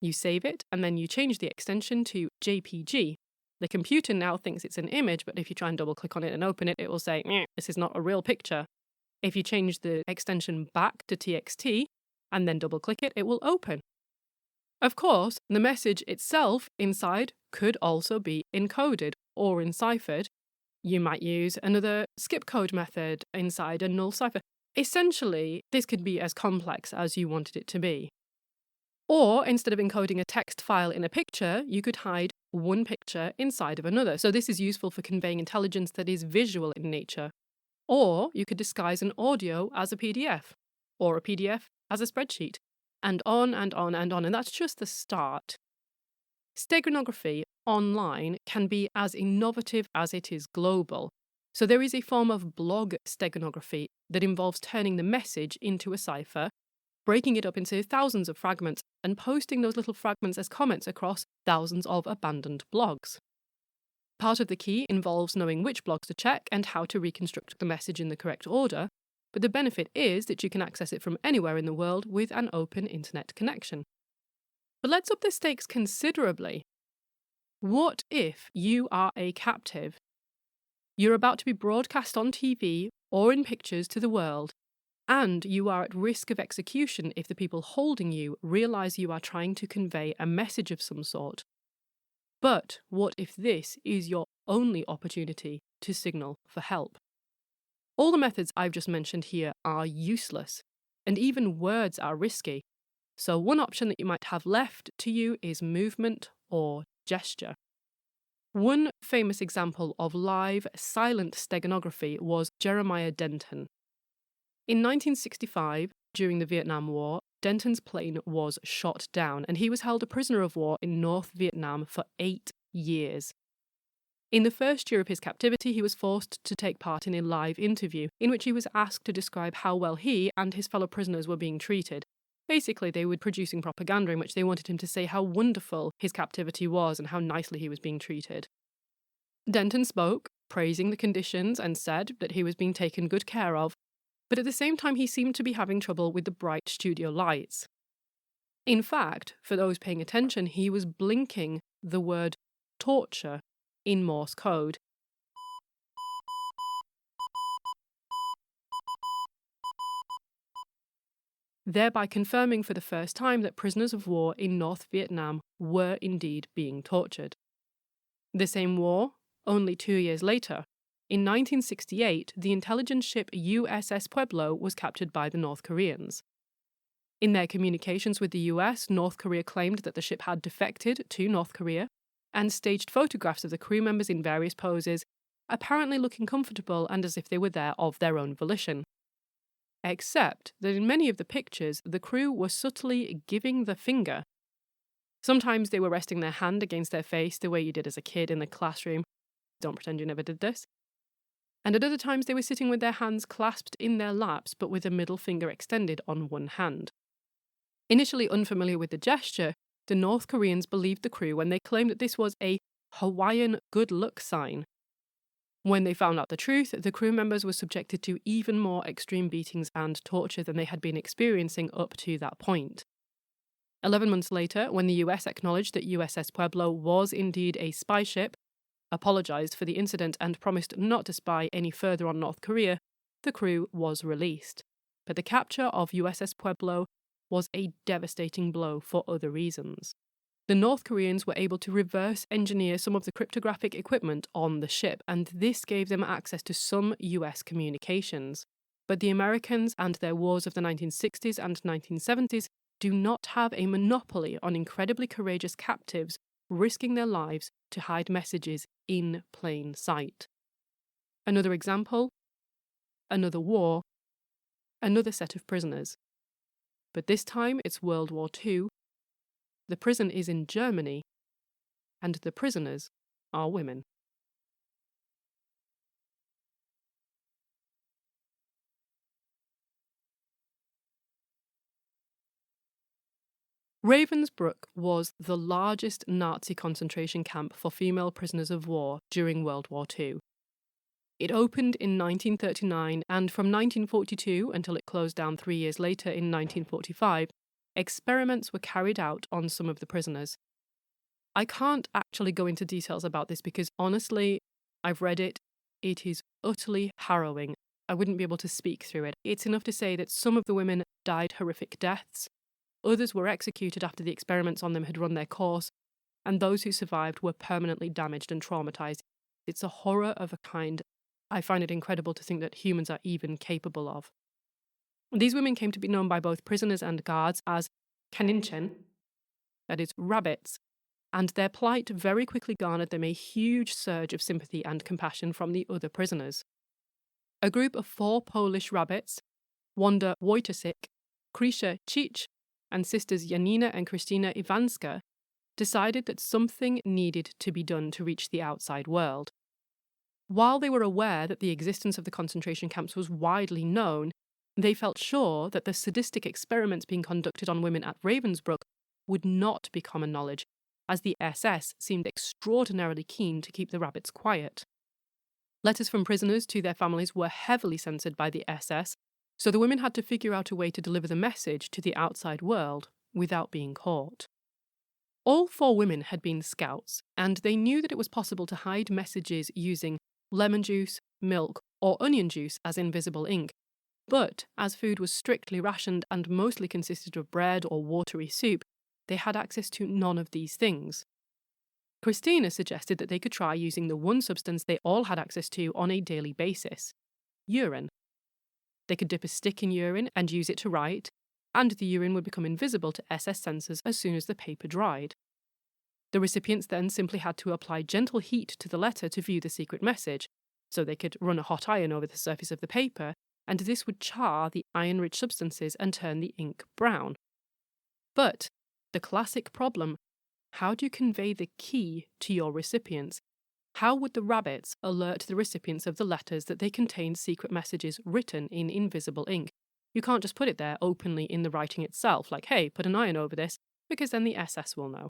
you save it, and then you change the extension to JPG. The computer now thinks it's an image, but if you try and double click on it and open it, it will say, this is not a real picture. If you change the extension back to TXT and then double click it, it will open. Of course, the message itself inside could also be encoded or enciphered. You might use another skip code method inside a null cipher. Essentially, this could be as complex as you wanted it to be. Or instead of encoding a text file in a picture, you could hide one picture inside of another. So this is useful for conveying intelligence that is visual in nature. Or you could disguise an audio as a PDF, or a PDF as a spreadsheet, and on and on and on. And that's just the start. Steganography online can be as innovative as it is global. So there is a form of blog steganography that involves turning the message into a cipher, breaking it up into thousands of fragments, and posting those little fragments as comments across thousands of abandoned blogs. Part of the key involves knowing which blogs to check and how to reconstruct the message in the correct order, but the benefit is that you can access it from anywhere in the world with an open internet connection. But let's up the stakes considerably. What if you are a captive? You're about to be broadcast on TV or in pictures to the world, and you are at risk of execution if the people holding you realize you are trying to convey a message of some sort. But what if this is your only opportunity to signal for help? All the methods I've just mentioned here are useless, and even words are risky. So one option that you might have left to you is movement or gesture. One famous example of live, silent steganography was Jeremiah Denton. In 1965, during the Vietnam War, Denton's plane was shot down, and he was held a prisoner of war in North Vietnam for 8 years. In the first year of his captivity, he was forced to take part in a live interview, in which he was asked to describe how well he and his fellow prisoners were being treated. Basically, they were producing propaganda in which they wanted him to say how wonderful his captivity was and how nicely he was being treated. Denton spoke, praising the conditions, and said that he was being taken good care of, but at the same time he seemed to be having trouble with the bright studio lights. In fact, for those paying attention, he was blinking the word torture in Morse code. Thereby confirming for the first time that prisoners of war in North Vietnam were indeed being tortured. The same war, only 2 years later, in 1968, the intelligence ship USS Pueblo was captured by the North Koreans. In their communications with the US, North Korea claimed that the ship had defected to North Korea and staged photographs of the crew members in various poses, apparently looking comfortable and as if they were there of their own volition. Except that in many of the pictures, the crew were subtly giving the finger. Sometimes they were resting their hand against their face the way you did as a kid in the classroom. Don't pretend you never did this. And at other times they were sitting with their hands clasped in their laps but with a middle finger extended on one hand. Initially unfamiliar with the gesture, the North Koreans believed the crew when they claimed that this was a Hawaiian good luck sign. When they found out the truth, the crew members were subjected to even more extreme beatings and torture than they had been experiencing up to that point. 11 months later, when the US acknowledged that USS Pueblo was indeed a spy ship, apologized for the incident, and promised not to spy any further on North Korea, the crew was released. But the capture of USS Pueblo was a devastating blow for other reasons. The North Koreans were able to reverse engineer some of the cryptographic equipment on the ship, and this gave them access to some US communications. But the Americans and their wars of the 1960s and 1970s do not have a monopoly on incredibly courageous captives risking their lives to hide messages in plain sight. Another example, another war, another set of prisoners. But this time it's World War II. The prison is in Germany, and the prisoners are women. Ravensbrück was the largest Nazi concentration camp for female prisoners of war during World War II. It opened in 1939, and from 1942 until it closed down 3 years later in 1945, experiments were carried out on some of the prisoners. I can't actually go into details about this because honestly, I've read it. It is utterly harrowing. I wouldn't be able to speak through it. It's enough to say that some of the women died horrific deaths, others were executed after the experiments on them had run their course, and those who survived were permanently damaged and traumatized. It's a horror of a kind I find it incredible to think that humans are even capable of. These women came to be known by both prisoners and guards as Kaninchen, that is, rabbits, and their plight very quickly garnered them a huge surge of sympathy and compassion from the other prisoners. A group of 4 Polish rabbits, Wanda Wojtasik, Krisha Cich, and sisters Janina and Kristina Iwanska, decided that something needed to be done to reach the outside world. While they were aware that the existence of the concentration camps was widely known, they felt sure that the sadistic experiments being conducted on women at Ravensbrück would not be common knowledge, as the SS seemed extraordinarily keen to keep the rabbits quiet. Letters from prisoners to their families were heavily censored by the SS, so the women had to figure out a way to deliver the message to the outside world without being caught. All 4 women had been scouts, and they knew that it was possible to hide messages using lemon juice, milk, or onion juice as invisible ink. But as food was strictly rationed and mostly consisted of bread or watery soup, they had access to none of these things. Christina suggested that they could try using the one substance they all had access to on a daily basis: urine. They could dip a stick in urine and use it to write, and the urine would become invisible to SS sensors as soon as the paper dried. The recipients then simply had to apply gentle heat to the letter to view the secret message, so they could run a hot iron over the surface of the paper, and this would char the iron-rich substances and turn the ink brown. But the classic problem: how do you convey the key to your recipients? How would the rabbits alert the recipients of the letters that they contained secret messages written in invisible ink? You can't just put it there openly in the writing itself, like, hey, put an iron over this, because then the SS will know.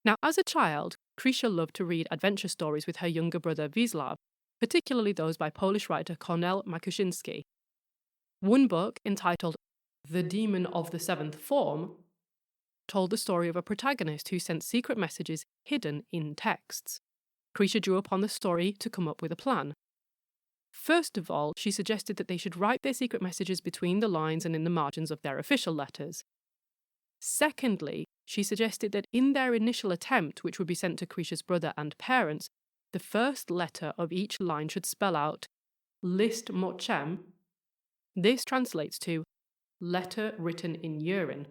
Now, as a child, Krisha loved to read adventure stories with her younger brother Wisław, particularly those by Polish writer Kornel Makuszyński. One book, entitled The Demon of the Seventh Form, told the story of a protagonist who sent secret messages hidden in texts. Krisha drew upon the story to come up with a plan. First of all, she suggested that they should write their secret messages between the lines and in the margins of their official letters. Secondly, she suggested that in their initial attempt, which would be sent to Krisha's brother and parents, the first letter of each line should spell out list mochem. This translates to letter written in urine.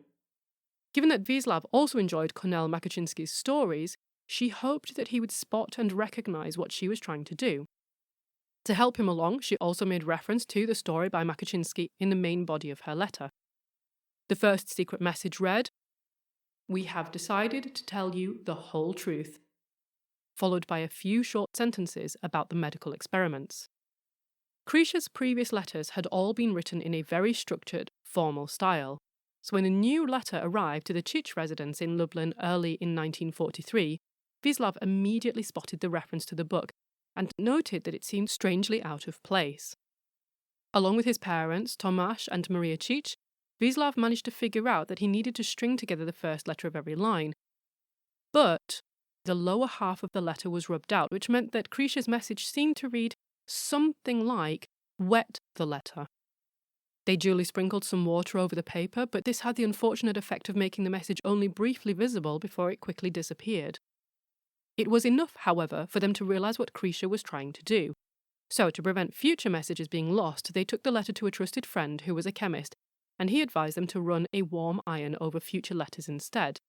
Given that Wisław also enjoyed Kornel Makuszyński's stories, she hoped that he would spot and recognize what she was trying to do. To help him along, she also made reference to the story by Makuszyński in the main body of her letter. The first secret message read, "We have decided to tell you the whole truth," followed by a few short sentences about the medical experiments. Krisha's previous letters had all been written in a very structured, formal style, so when a new letter arrived to the Cich residence in Lublin early in 1943, Wisław immediately spotted the reference to the book and noted that it seemed strangely out of place. Along with his parents, Tomasz and Maria Cich, Wisław managed to figure out that he needed to string together the first letter of every line. But the lower half of the letter was rubbed out, which meant that Krisha's message seemed to read something like, "Wet the letter." They duly sprinkled some water over the paper, but this had the unfortunate effect of making the message only briefly visible before it quickly disappeared. It was enough, however, for them to realise what Krisha was trying to do. So, to prevent future messages being lost, they took the letter to a trusted friend who was a chemist, and he advised them to run a warm iron over future letters instead.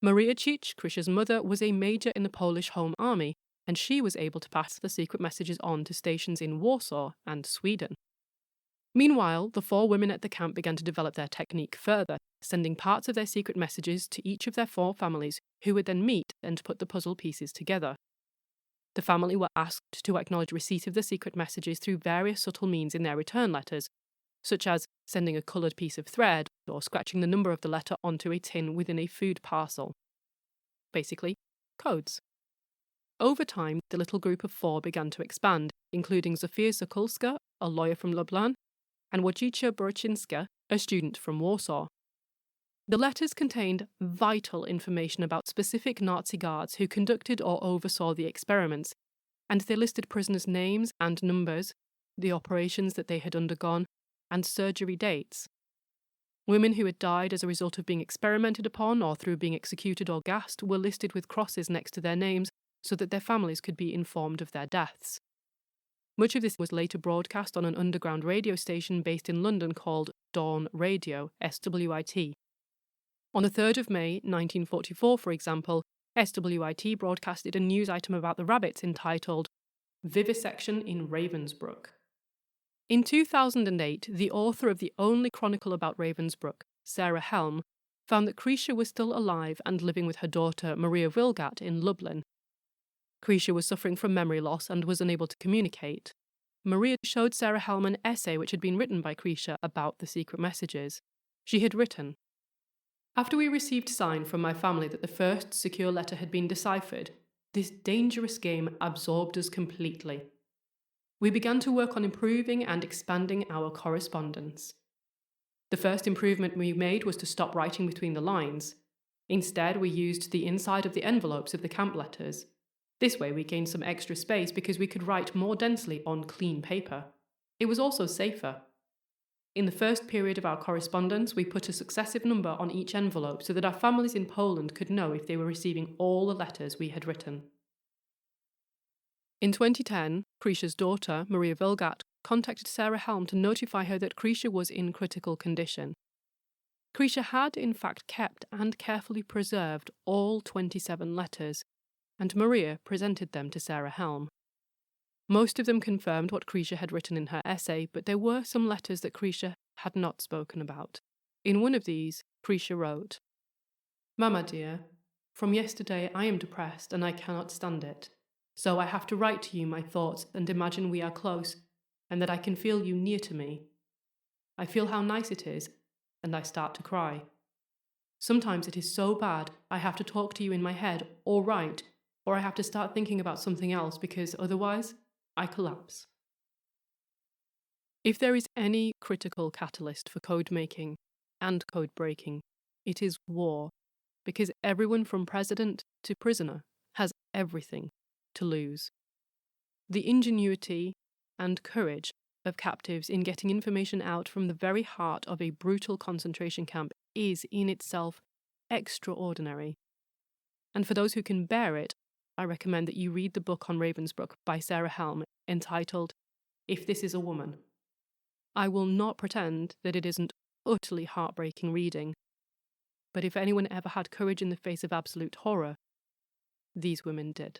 Maria Cich, Krisha's mother, was a major in the Polish Home Army, and she was able to pass the secret messages on to stations in Warsaw and Sweden. Meanwhile, the 4 women at the camp began to develop their technique further, sending parts of their secret messages to each of their 4 families, who would then meet and put the puzzle pieces together. The family were asked to acknowledge receipt of the secret messages through various subtle means in their return letters, such as sending a coloured piece of thread or scratching the number of the letter onto a tin within a food parcel. Basically, codes. Over time, the little group of 4 began to expand, including Zofia Sokolska, a lawyer from Lublin, and Wojciech Borczynska, a student from Warsaw. The letters contained vital information about specific Nazi guards who conducted or oversaw the experiments, and they listed prisoners' names and numbers, the operations that they had undergone, and surgery dates. Women who had died as a result of being experimented upon or through being executed or gassed were listed with crosses next to their names so that their families could be informed of their deaths. Much of this was later broadcast on an underground radio station based in London called Dawn Radio, SWIT. On the 3rd of May 1944, for example, SWIT broadcasted a news item about the rabbits entitled "Vivisection in Ravensbrück." In 2008, the author of the only chronicle about Ravensbrück, Sarah Helm, found that Krisha was still alive and living with her daughter Maria Wilgat in Lublin. Krisha was suffering from memory loss and was unable to communicate. Maria showed Sarah Helm an essay which had been written by Krisha about the secret messages. She had written, "After we received sign from my family that the first secure letter had been deciphered, this dangerous game absorbed us completely. We began to work on improving and expanding our correspondence. The first improvement we made was to stop writing between the lines. Instead, we used the inside of the envelopes of the camp letters. This way we gained some extra space because we could write more densely on clean paper. It was also safer. In the first period of our correspondence, we put a successive number on each envelope so that our families in Poland could know if they were receiving all the letters we had written." In 2010, Krisha's daughter, Maria Wilgat, contacted Sarah Helm to notify her that Krisha was in critical condition. Krisha had, in fact, kept and carefully preserved all 27 letters, and Maria presented them to Sarah Helm. Most of them confirmed what Krisha had written in her essay, but there were some letters that Krisha had not spoken about. In one of these, Krisha wrote, "Mama dear, from yesterday I am depressed and I cannot stand it. So I have to write to you my thoughts and imagine we are close, and that I can feel you near to me. I feel how nice it is, and I start to cry. Sometimes it is so bad I have to talk to you in my head or write, or I have to start thinking about something else because otherwise I collapse." If there is any critical catalyst for code making and code breaking, it is war, because everyone from president to prisoner has everything to lose. The ingenuity and courage of captives in getting information out from the very heart of a brutal concentration camp is in itself extraordinary. And for those who can bear it, I recommend that you read the book on Ravensbrück by Sarah Helm entitled "If This Is a Woman." I will not pretend that it isn't utterly heartbreaking reading, but if anyone ever had courage in the face of absolute horror, these women did.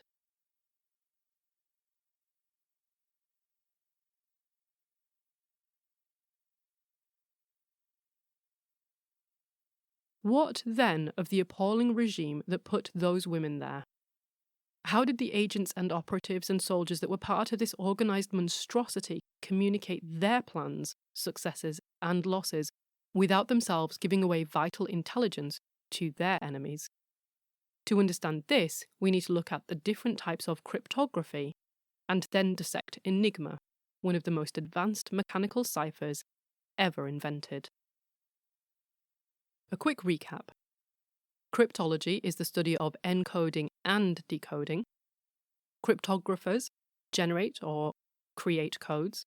What then of the appalling regime that put those women there? How did the agents and operatives and soldiers that were part of this organised monstrosity communicate their plans, successes, and losses without themselves giving away vital intelligence to their enemies? To understand this, we need to look at the different types of cryptography and then dissect Enigma, one of the most advanced mechanical ciphers ever invented. A quick recap. Cryptology is the study of encoding and decoding. Cryptographers generate or create codes,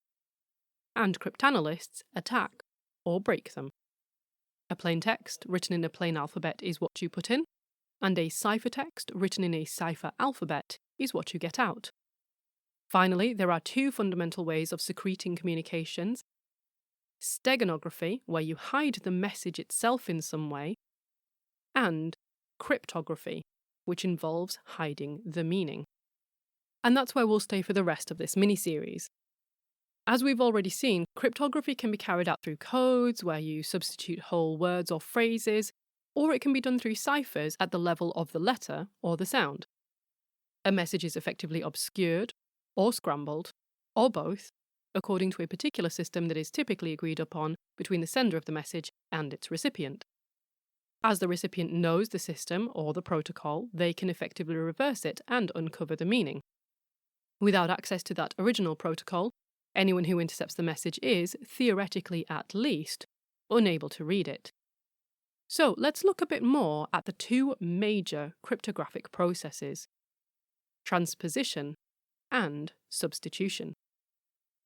and cryptanalysts attack or break them. A plain text written in a plain alphabet is what you put in, and a ciphertext written in a cipher alphabet is what you get out. Finally, there are two fundamental ways of secreting communications: steganography, where you hide the message itself in some way, and cryptography, which involves hiding the meaning. And that's where we'll stay for the rest of this mini-series. As we've already seen, cryptography can be carried out through codes, where you substitute whole words or phrases, or it can be done through ciphers at the level of the letter or the sound. A message is effectively obscured, or scrambled, or both, according to a particular system that is typically agreed upon between the sender of the message and its recipient. As the recipient knows the system or the protocol, they can effectively reverse it and uncover the meaning. Without access to that original protocol, anyone who intercepts the message is, theoretically at least, unable to read it. So let's look a bit more at the two major cryptographic processes: transposition and substitution.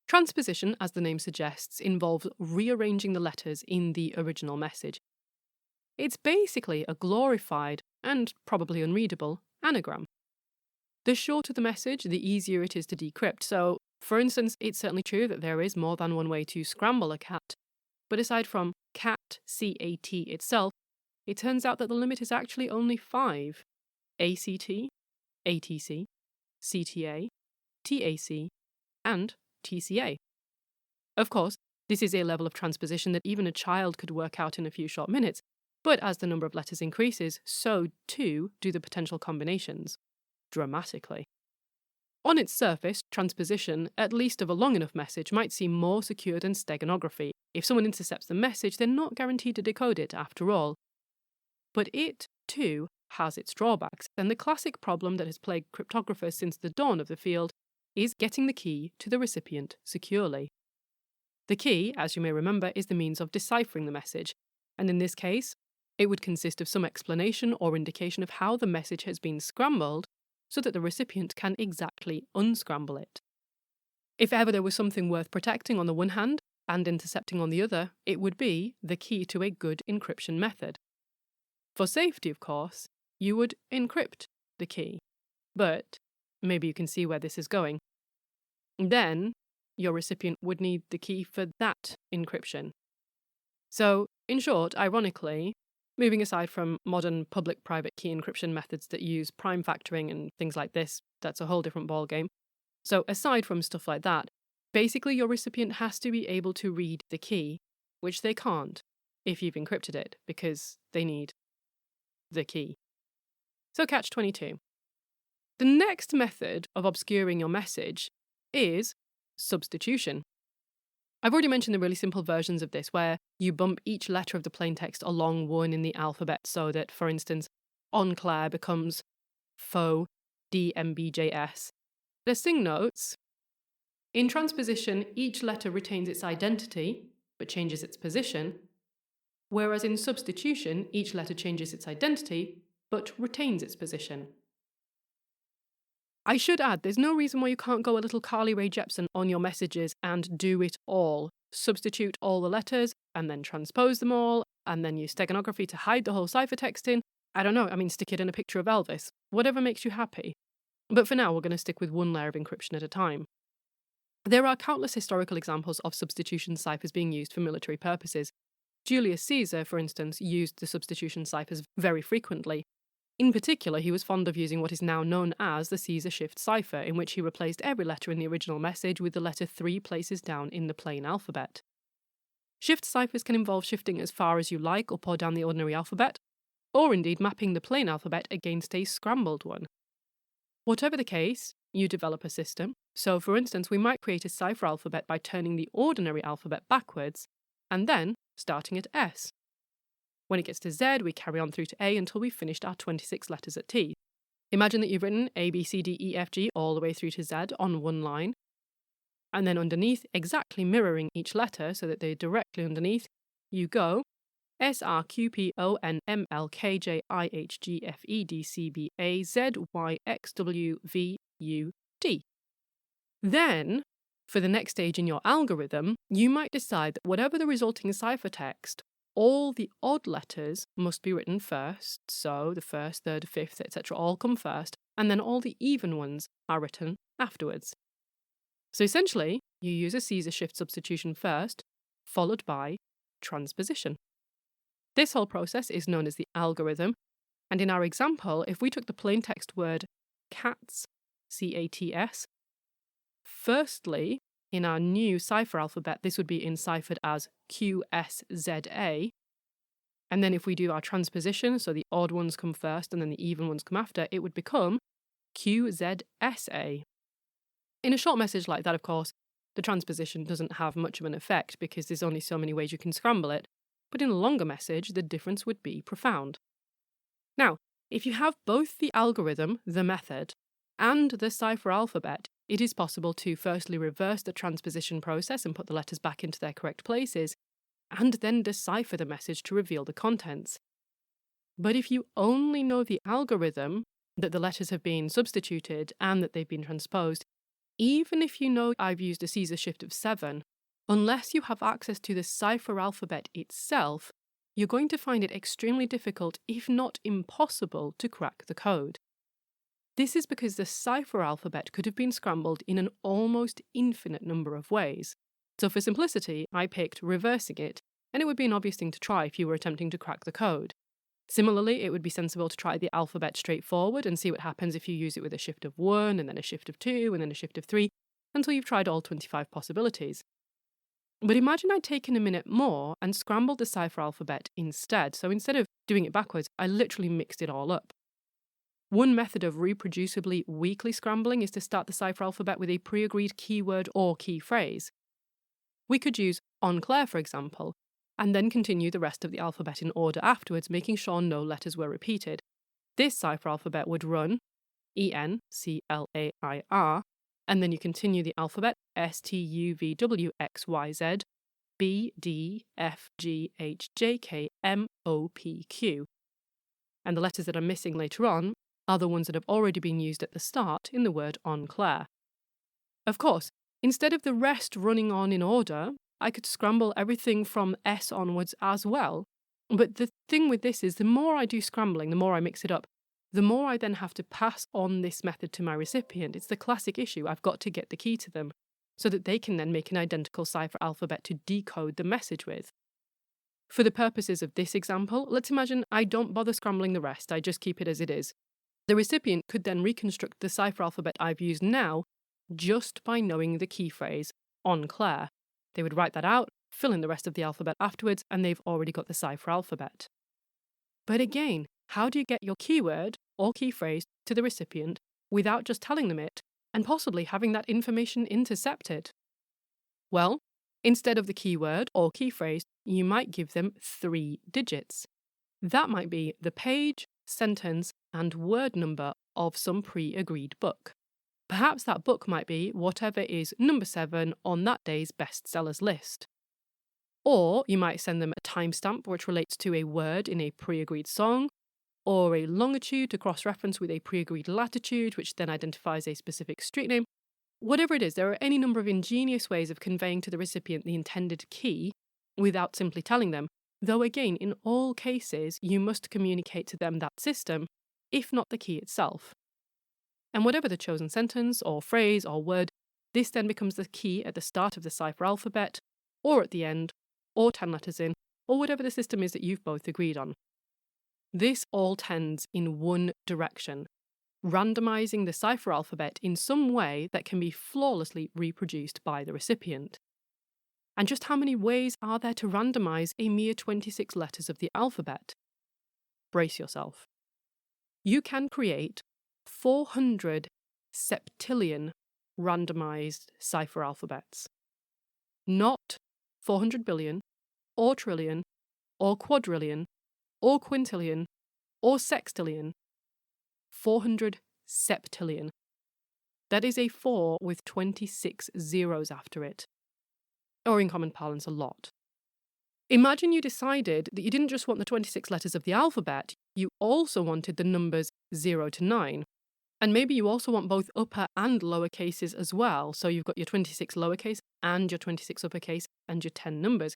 Transposition, as the name suggests, involves rearranging the letters in the original message. It's basically a glorified, and probably unreadable, anagram. The shorter the message, the easier it is to decrypt. So, for instance, it's certainly true that there is more than one way to scramble a cat, but aside from cat, C-A-T itself, it turns out that the limit is actually only 5: ACT, ATC, CTA, TAC, and TCA. Of course, this is a level of transposition that even a child could work out in a few short minutes, but as the number of letters increases, so too do the potential combinations. Dramatically. On its surface, transposition, at least of a long enough message, might seem more secure than steganography. If someone intercepts the message, they're not guaranteed to decode it after all. But it, too, has its drawbacks, and the classic problem that has plagued cryptographers since the dawn of the field is getting the key to the recipient securely. The key, as you may remember, is the means of deciphering the message, and in this case, it would consist of some explanation or indication of how the message has been scrambled so that the recipient can exactly unscramble it. If ever there was something worth protecting on the one hand and intercepting on the other, it would be the key to a good encryption method. For safety, of course, you would encrypt the key, but maybe you can see where this is going. Then, your recipient would need the key for that encryption. So, in short, ironically, moving aside from modern public-private key encryption methods that use prime factoring and things like this, that's a whole different ballgame. So aside from stuff like that, basically your recipient has to be able to read the key, which they can't if you've encrypted it, because they need the key. So catch-22. The next method of obscuring your message is substitution. I've already mentioned the really simple versions of this, where you bump each letter of the plaintext along one in the alphabet so that, for instance, Enclair becomes Faux, DMBJS. The sing notes: in transposition, each letter retains its identity, but changes its position, whereas in substitution, each letter changes its identity, but retains its position. I should add, there's no reason why you can't go a little Carly Rae Jepsen on your messages and do it all. Substitute all the letters, and then transpose them all, and then use steganography to hide the whole ciphertext in. I don't know, stick it in a picture of Elvis. Whatever makes you happy. But for now, we're going to stick with one layer of encryption at a time. There are countless historical examples of substitution ciphers being used for military purposes. Julius Caesar, for instance, used the substitution ciphers very frequently. In particular, he was fond of using what is now known as the Caesar shift cipher, in which he replaced every letter in the original message with the letter 3 places down in the plain alphabet. Shift ciphers can involve shifting as far as you like up or down the ordinary alphabet, or indeed mapping the plain alphabet against a scrambled one. Whatever the case, you develop a system. So, for instance, we might create a cipher alphabet by turning the ordinary alphabet backwards, and then starting at S. When it gets to Z, we carry on through to A until we've finished our 26 letters at T. Imagine that you've written A, B, C, D, E, F, G all the way through to Z on one line, and then underneath, exactly mirroring each letter so that they're directly underneath, you go S, R, Q, P, O, N, M, L, K, J, I, H, G, F, E, D, C, B, A, Z, Y, X, W, V, U, D. Then, for the next stage in your algorithm, you might decide that whatever the resulting ciphertext, all the odd letters must be written first, so the first, third, fifth, etc. all come first, and then all the even ones are written afterwards. So essentially, you use a Caesar shift substitution first, followed by transposition. This whole process is known as the algorithm, and in our example, if we took the plain text word cats, C-A-T-S, firstly, in our new cipher alphabet, this would be enciphered as Q-S-Z-A, and then if we do our transposition, so the odd ones come first and then the even ones come after, it would become Q-Z-S-A. In a short message like that, of course, the transposition doesn't have much of an effect because there's only so many ways you can scramble it, but in a longer message, the difference would be profound. Now, if you have both the algorithm, the method, and the cipher alphabet, it is possible to firstly reverse the transposition process and put the letters back into their correct places, and then decipher the message to reveal the contents. But if you only know the algorithm, that the letters have been substituted and that they've been transposed, even if you know I've used a Caesar shift of 7, unless you have access to the cipher alphabet itself, you're going to find it extremely difficult, if not impossible, to crack the code. This is because the cipher alphabet could have been scrambled in an almost infinite number of ways. So for simplicity, I picked reversing it, and it would be an obvious thing to try if you were attempting to crack the code. Similarly, it would be sensible to try the alphabet straightforward and see what happens if you use it with a shift of 1, and then a shift of 2, and then a shift of 3, until you've tried all 25 possibilities. But imagine I'd taken a minute more and scrambled the cipher alphabet instead. So instead of doing it backwards, I literally mixed it all up. One method of reproducibly weakly scrambling is to start the cipher alphabet with a pre-agreed keyword or key phrase. We could use en clair, for example, and then continue the rest of the alphabet in order afterwards, making sure no letters were repeated. This cipher alphabet would run E-N-C-L-A-I-R, and then you continue the alphabet S-T-U-V-W-X-Y-Z, B, D, F, G, H, J, K, M, O, P, Q. And the letters that are missing later on are the ones that have already been used at the start in the word en clair. Of course, instead of the rest running on in order, I could scramble everything from S onwards as well. But the thing with this is the more I do scrambling, the more I mix it up, the more I then have to pass on this method to my recipient. It's the classic issue. I've got to get the key to them so that they can then make an identical cipher alphabet to decode the message with. For the purposes of this example, let's imagine I don't bother scrambling the rest, I just keep it as it is. The recipient could then reconstruct the cipher alphabet I've used now just by knowing the key phrase en clair. They would write that out, fill in the rest of the alphabet afterwards, and they've already got the cipher alphabet. But again, how do you get your keyword or key phrase to the recipient without just telling them it and possibly having that information intercepted? Well, instead of the keyword or key phrase, you might give them 3 digits. That might be the page, sentence, and word number of some pre-agreed book. Perhaps that book might be whatever is number 7 on that day's bestsellers list. Or you might send them a timestamp which relates to a word in a pre-agreed song, or a longitude to cross-reference with a pre-agreed latitude, which then identifies a specific street name. Whatever it is, there are any number of ingenious ways of conveying to the recipient the intended key without simply telling them, though again, in all cases, you must communicate to them that system, if not the key itself. And whatever the chosen sentence or phrase or word, this then becomes the key at the start of the cipher alphabet, or at the end, or 10 letters in, or whatever the system is that you've both agreed on. This all tends in one direction, randomizing the cipher alphabet in some way that can be flawlessly reproduced by the recipient. And just how many ways are there to randomize a mere 26 letters of the alphabet? Brace yourself. You can create 400 septillion randomized cipher alphabets. Not 400 billion, or trillion, or quadrillion, or quintillion, or sextillion. 400 septillion. That is a 4 with 26 zeros after it. Or in common parlance, a lot. Imagine you decided that you didn't just want the 26 letters of the alphabet, you also wanted the numbers 0 to 9. And maybe you also want both upper and lower cases as well. So you've got your 26 lowercase and your 26 uppercase and your 10 numbers.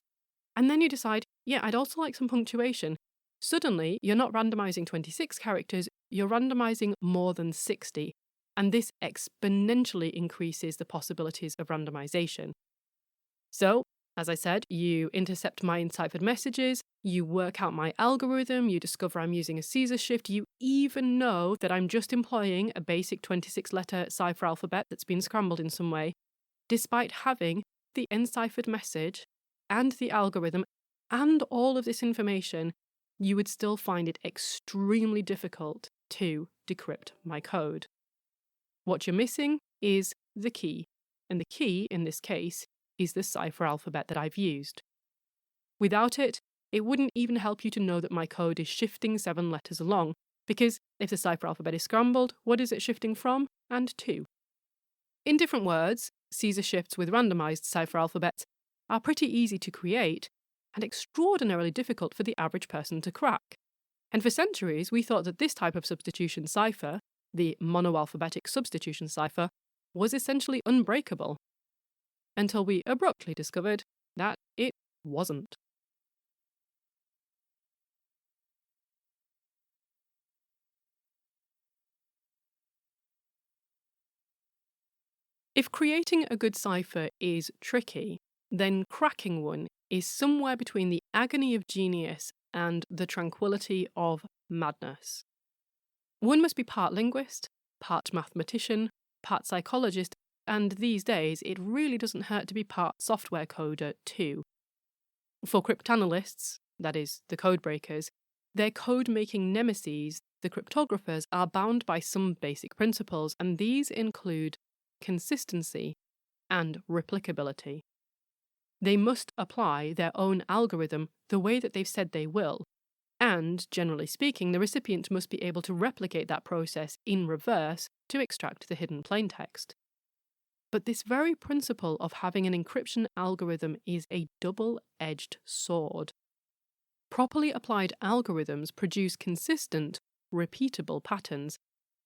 And then you decide, yeah, I'd also like some punctuation. Suddenly, you're not randomizing 26 characters, you're randomizing more than 60. And this exponentially increases the possibilities of randomization. So, as I said, you intercept my enciphered messages, you work out my algorithm, you discover I'm using a Caesar shift, you even know that I'm just employing a basic 26-letter cipher alphabet that's been scrambled in some way, despite having the enciphered message and the algorithm and all of this information, you would still find it extremely difficult to decrypt my code. What you're missing is the key, and the key, in this case, is the cipher alphabet that I've used. Without it, it wouldn't even help you to know that my code is shifting 7 letters along, because if the cipher alphabet is scrambled, what is it shifting from and to? In different words, Caesar shifts with randomized cipher alphabets are pretty easy to create and extraordinarily difficult for the average person to crack. And for centuries, we thought that this type of substitution cipher, the monoalphabetic substitution cipher, was essentially unbreakable, until we abruptly discovered that it wasn't. If creating a good cipher is tricky, then cracking one is somewhere between the agony of genius and the tranquility of madness. One must be part linguist, part mathematician, part psychologist, and these days it really doesn't hurt to be part software coder too. For cryptanalysts, that is, the code breakers, their code-making nemeses, the cryptographers, are bound by some basic principles, and these include consistency and replicability. They must apply their own algorithm the way that they've said they will, and, generally speaking, the recipient must be able to replicate that process in reverse to extract the hidden plaintext. But this very principle of having an encryption algorithm is a double-edged sword. Properly applied algorithms produce consistent, repeatable patterns,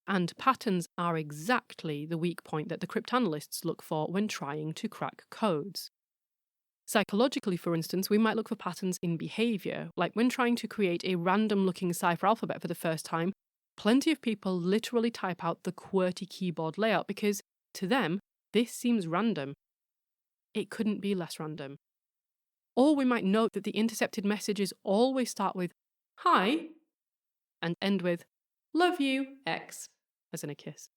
and patterns are exactly the weak point that the cryptanalysts look for when trying to crack codes. Psychologically, for instance, we might look for patterns in behavior, like when trying to create a random-looking cipher alphabet for the first time, plenty of people literally type out the QWERTY keyboard layout because, to them, this seems random. It couldn't be less random. Or we might note that the intercepted messages always start with "Hi" and end with "Love you, X," as in a kiss.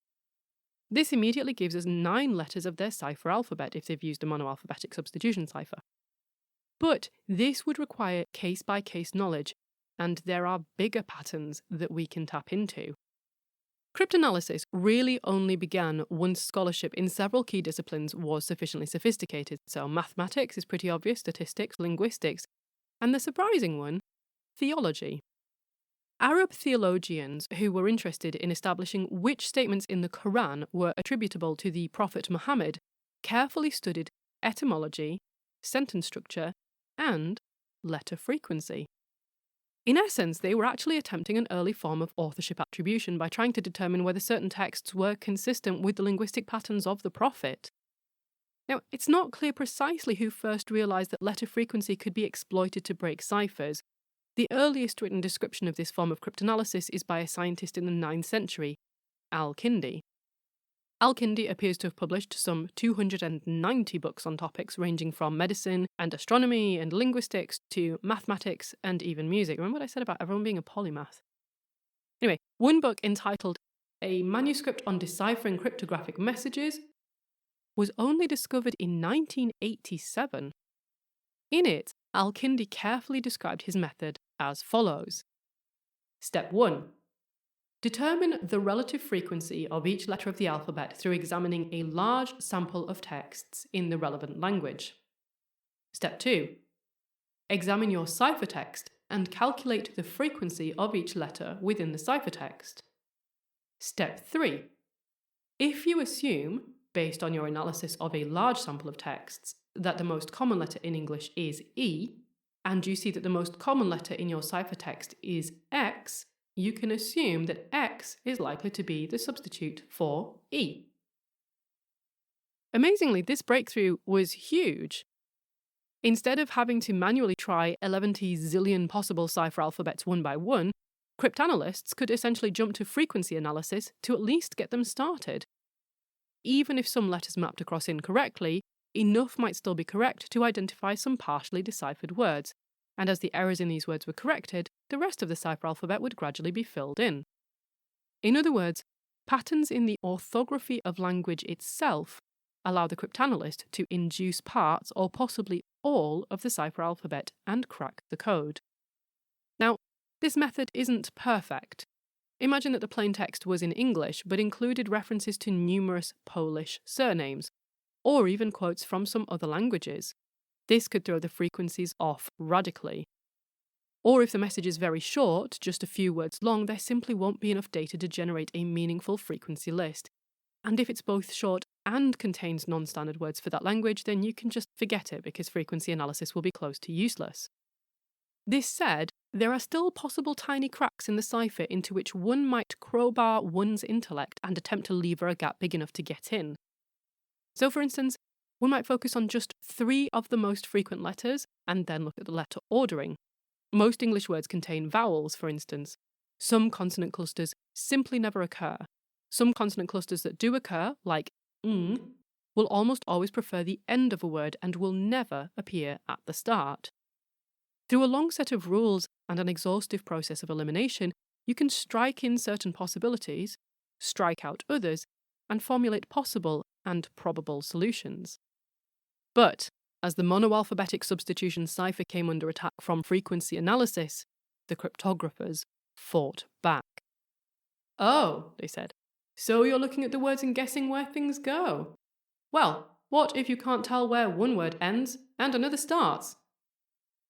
This immediately gives us 9 letters of their cipher alphabet if they've used a monoalphabetic substitution cipher. But this would require case-by-case knowledge, and there are bigger patterns that we can tap into. Cryptanalysis really only began once scholarship in several key disciplines was sufficiently sophisticated. So mathematics is pretty obvious, statistics, linguistics, and the surprising one, theology. Arab theologians who were interested in establishing which statements in the Quran were attributable to the Prophet Muhammad carefully studied etymology, sentence structure, and letter frequency. In essence, they were actually attempting an early form of authorship attribution by trying to determine whether certain texts were consistent with the linguistic patterns of the Prophet. Now, it's not clear precisely who first realised that letter frequency could be exploited to break ciphers. The earliest written description of this form of cryptanalysis is by a scientist in the 9th century, Al-Kindi. Al-Kindi appears to have published some 290 books on topics ranging from medicine and astronomy and linguistics to mathematics and even music. Remember what I said about everyone being a polymath? Anyway, one book entitled A Manuscript on Deciphering Cryptographic Messages was only discovered in 1987. In it, Al-Kindi carefully described his method as follows. Step 1. Determine the relative frequency of each letter of the alphabet through examining a large sample of texts in the relevant language. Step 2. Examine your ciphertext and calculate the frequency of each letter within the ciphertext. Step 3. If you assume, based on your analysis of a large sample of texts, that the most common letter in English is E, and you see that the most common letter in your ciphertext is X, you can assume that X is likely to be the substitute for E. Amazingly, this breakthrough was huge. Instead of having to manually try 11 zillion possible cipher alphabets one by one, cryptanalysts could essentially jump to frequency analysis to at least get them started. Even if some letters mapped across incorrectly, enough might still be correct to identify some partially deciphered words, and as the errors in these words were corrected, the rest of the cipher alphabet would gradually be filled in. In other words, patterns in the orthography of language itself allow the cryptanalyst to induce parts or possibly all of the cipher alphabet and crack the code. Now, this method isn't perfect. Imagine that the plain text was in English but included references to numerous Polish surnames, or even quotes from some other languages. This could throw the frequencies off radically. Or if the message is very short, just a few words long, there simply won't be enough data to generate a meaningful frequency list. And if it's both short and contains non-standard words for that language, then you can just forget it because frequency analysis will be close to useless. This said, there are still possible tiny cracks in the cipher into which one might crowbar one's intellect and attempt to lever a gap big enough to get in. So for instance, one might focus on just 3 of the most frequent letters and then look at the letter ordering. Most English words contain vowels, for instance. Some consonant clusters simply never occur. Some consonant clusters that do occur, like ng, will almost always prefer the end of a word and will never appear at the start. Through a long set of rules and an exhaustive process of elimination, you can strike in certain possibilities, strike out others, and formulate possible and probable solutions. But as the monoalphabetic substitution cipher came under attack from frequency analysis, the cryptographers fought back. "Oh," they said, "so you're looking at the words and guessing where things go? Well, what if you can't tell where one word ends and another starts?"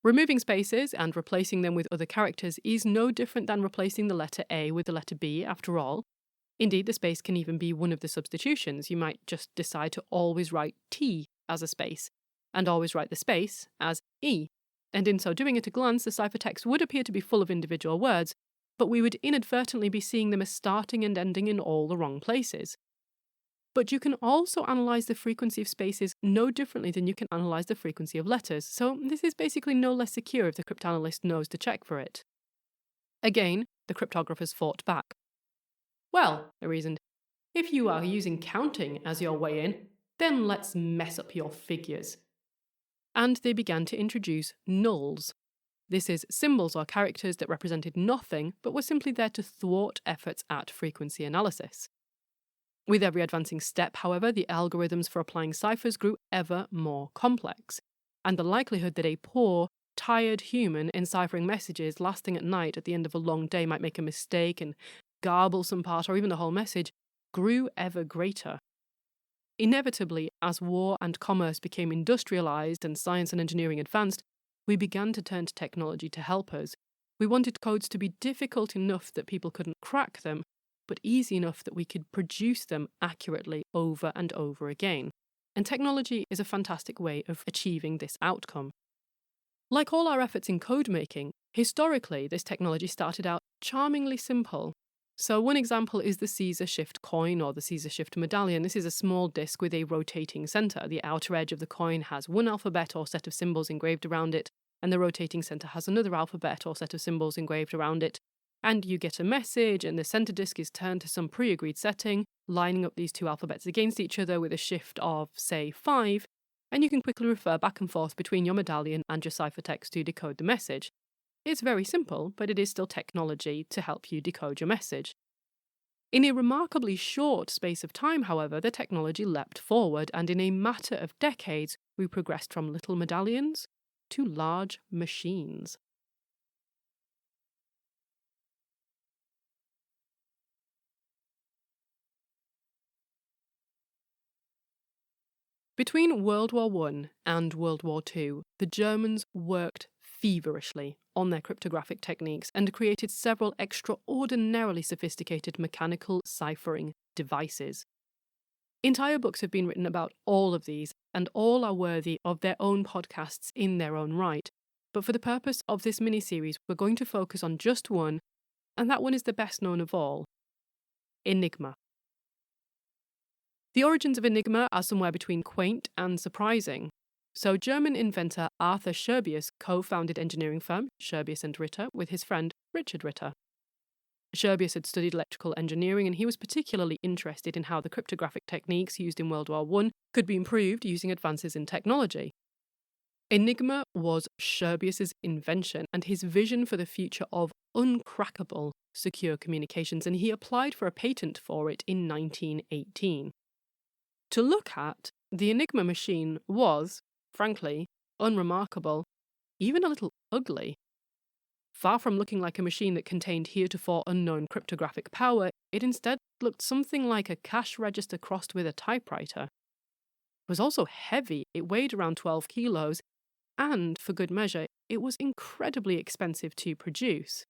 Removing spaces and replacing them with other characters is no different than replacing the letter A with the letter B, after all. Indeed, the space can even be one of the substitutions. You might just decide to always write T as a space, and always write the space as E. And in so doing, at a glance, the ciphertext would appear to be full of individual words, but we would inadvertently be seeing them as starting and ending in all the wrong places. But you can also analyse the frequency of spaces no differently than you can analyse the frequency of letters, so this is basically no less secure if the cryptanalyst knows to check for it. Again, the cryptographers fought back. "Well," they reasoned, "if you are using counting as your way in, then let's mess up your figures." And they began to introduce nulls. This is symbols or characters that represented nothing but were simply there to thwart efforts at frequency analysis. With every advancing step, however, the algorithms for applying ciphers grew ever more complex, and the likelihood that a poor, tired human enciphering messages lasting at night at the end of a long day might make a mistake and garble some part or even the whole message grew ever greater. Inevitably, as war and commerce became industrialized and science and engineering advanced, we began to turn to technology to help us. We wanted codes to be difficult enough that people couldn't crack them, but easy enough that we could produce them accurately over and over again. And technology is a fantastic way of achieving this outcome. Like all our efforts in code making, historically this technology started out charmingly simple. So one example is the Caesar Shift coin or the Caesar Shift medallion. This is a small disc with a rotating center. The outer edge of the coin has one alphabet or set of symbols engraved around it, and the rotating center has another alphabet or set of symbols engraved around it. And you get a message, and the center disc is turned to some pre-agreed setting, lining up these two alphabets against each other with a shift of, say, 5, and you can quickly refer back and forth between your medallion and your ciphertext to decode the message. It's very simple, but it is still technology to help you decode your message. In a remarkably short space of time, however, the technology leapt forward, and in a matter of decades, we progressed from little medallions to large machines. Between World War I and World War II, the Germans worked feverishly on their cryptographic techniques and created several extraordinarily sophisticated mechanical ciphering devices. Entire books have been written about all of these, and all are worthy of their own podcasts in their own right. But for the purpose of this mini-series, we're going to focus on just one, and that one is the best known of all: Enigma. The origins of Enigma are somewhere between quaint and surprising. So German inventor Arthur Scherbius co-founded engineering firm Scherbius and Ritter with his friend Richard Ritter. Scherbius had studied electrical engineering, and he was particularly interested in how the cryptographic techniques used in World War I could be improved using advances in technology. Enigma was Scherbius's invention and his vision for the future of uncrackable secure communications, and he applied for a patent for it in 1918. To look at, the Enigma machine was, frankly, unremarkable, even a little ugly. Far from looking like a machine that contained heretofore unknown cryptographic power, it instead looked something like a cash register crossed with a typewriter. It was also heavy. It weighed around 12 kilos, and, for good measure, it was incredibly expensive to produce.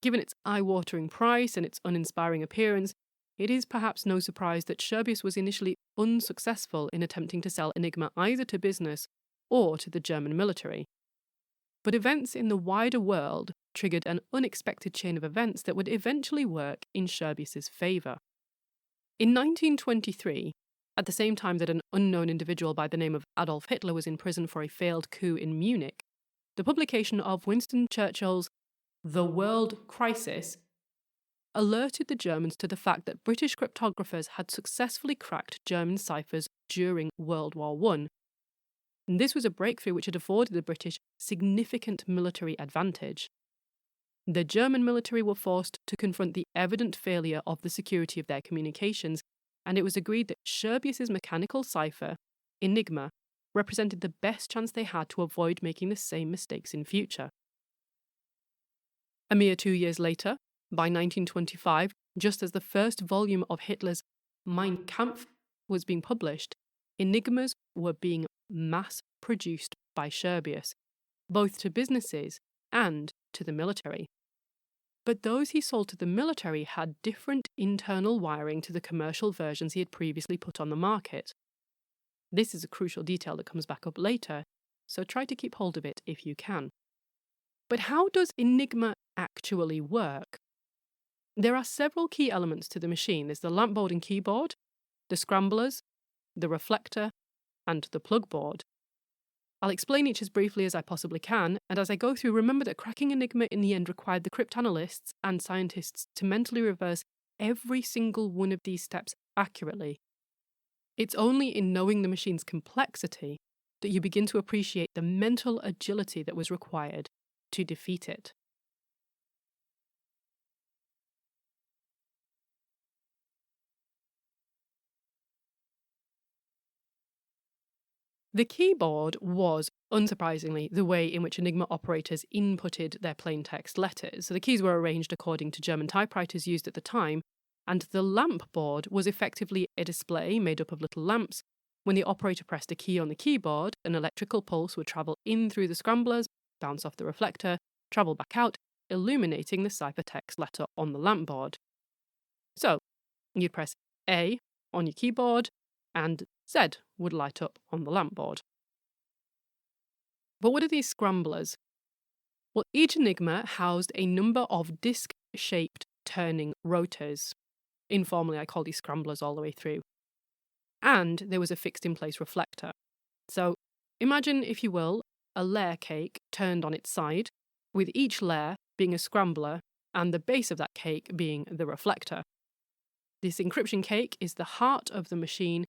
Given its eye-watering price and its uninspiring appearance, it is perhaps no surprise that Scherbius was initially unsuccessful in attempting to sell Enigma either to business or to the German military. But events in the wider world triggered an unexpected chain of events that would eventually work in Scherbius's favour. In 1923, at the same time that an unknown individual by the name of Adolf Hitler was in prison for a failed coup in Munich, the publication of Winston Churchill's The World Crisis alerted the Germans to the fact that British cryptographers had successfully cracked German ciphers during World War I. And this was a breakthrough which had afforded the British significant military advantage. The German military were forced to confront the evident failure of the security of their communications, and it was agreed that Scherbius's mechanical cipher, Enigma, represented the best chance they had to avoid making the same mistakes in future. A mere 2 years later, by 1925, just as the first volume of Hitler's Mein Kampf was being published, Enigmas were being mass-produced by Scherbius, both to businesses and to the military. But those he sold to the military had different internal wiring to the commercial versions he had previously put on the market. This is a crucial detail that comes back up later, so try to keep hold of it if you can. But how does Enigma actually work? There are several key elements to the machine. There's the lamp board and keyboard, the scramblers, the reflector, and the plug board. I'll explain each as briefly as I possibly can, and as I go through, remember that cracking Enigma in the end required the cryptanalysts and scientists to mentally reverse every single one of these steps accurately. It's only in knowing the machine's complexity that you begin to appreciate the mental agility that was required to defeat it. The keyboard was, unsurprisingly, the way in which Enigma operators inputted their plaintext letters. So the keys were arranged according to German typewriters used at the time, and the lamp board was effectively a display made up of little lamps. When the operator pressed a key on the keyboard, an electrical pulse would travel in through the scramblers, bounce off the reflector, travel back out, illuminating the ciphertext letter on the lamp board. So, you'd press A on your keyboard, and Z would light up on the lamp board. But what are these scramblers? Well, each Enigma housed a number of disc-shaped turning rotors. Informally, I call these scramblers all the way through. And there was a fixed-in-place reflector. So imagine, if you will, a layer cake turned on its side, with each layer being a scrambler and the base of that cake being the reflector. This encryption cake is the heart of the machine,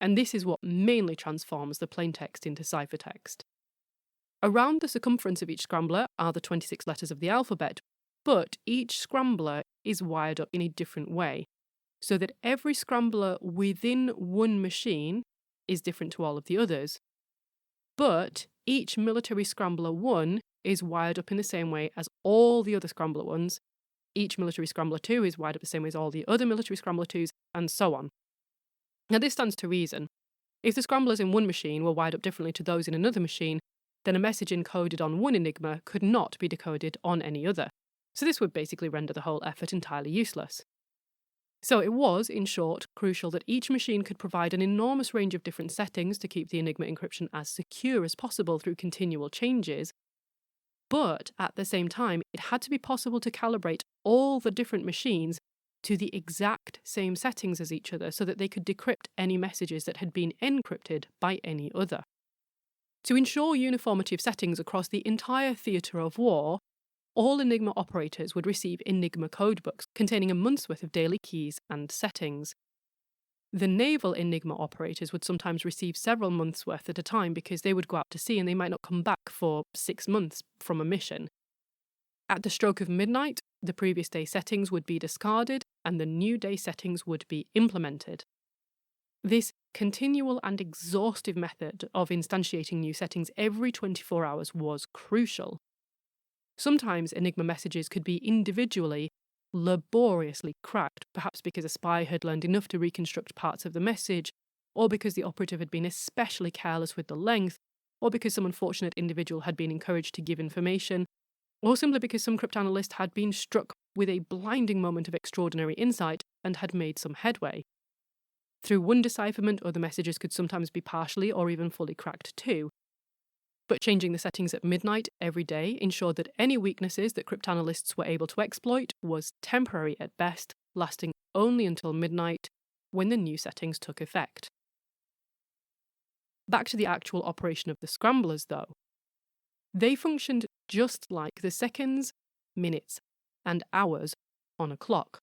and this is what mainly transforms the plaintext into ciphertext. Around the circumference of each scrambler are the 26 letters of the alphabet, but each scrambler is wired up in a different way, so that every scrambler within one machine is different to all of the others. But each military scrambler 1 is wired up in the same way as all the other scrambler 1s. Each military scrambler 2 is wired up the same way as all the other military scrambler 2s, and so on. Now, this stands to reason. If the scramblers in one machine were wired up differently to those in another machine, then a message encoded on one Enigma could not be decoded on any other. So this would basically render the whole effort entirely useless. So it was, in short, crucial that each machine could provide an enormous range of different settings to keep the Enigma encryption as secure as possible through continual changes. But at the same time, it had to be possible to calibrate all the different machines to the exact same settings as each other so that they could decrypt any messages that had been encrypted by any other. To ensure uniformity of settings across the entire theatre of war, all Enigma operators would receive Enigma codebooks containing a month's worth of daily keys and settings. The naval Enigma operators would sometimes receive several months' worth at a time because they would go out to sea and they might not come back for 6 months from a mission. At the stroke of midnight, the previous day settings would be discarded and the new day settings would be implemented. This continual and exhaustive method of instantiating new settings every 24 hours was crucial. Sometimes Enigma messages could be individually, laboriously cracked, perhaps because a spy had learned enough to reconstruct parts of the message, or because the operative had been especially careless with the length, or because some unfortunate individual had been encouraged to give information, or simply because some cryptanalyst had been struck with a blinding moment of extraordinary insight and had made some headway. Through one decipherment, other messages could sometimes be partially or even fully cracked too. But changing the settings at midnight every day ensured that any weaknesses that cryptanalysts were able to exploit was temporary at best, lasting only until midnight, when the new settings took effect. Back to the actual operation of the scramblers, though. They functioned just like the seconds, minutes, and hours on a clock.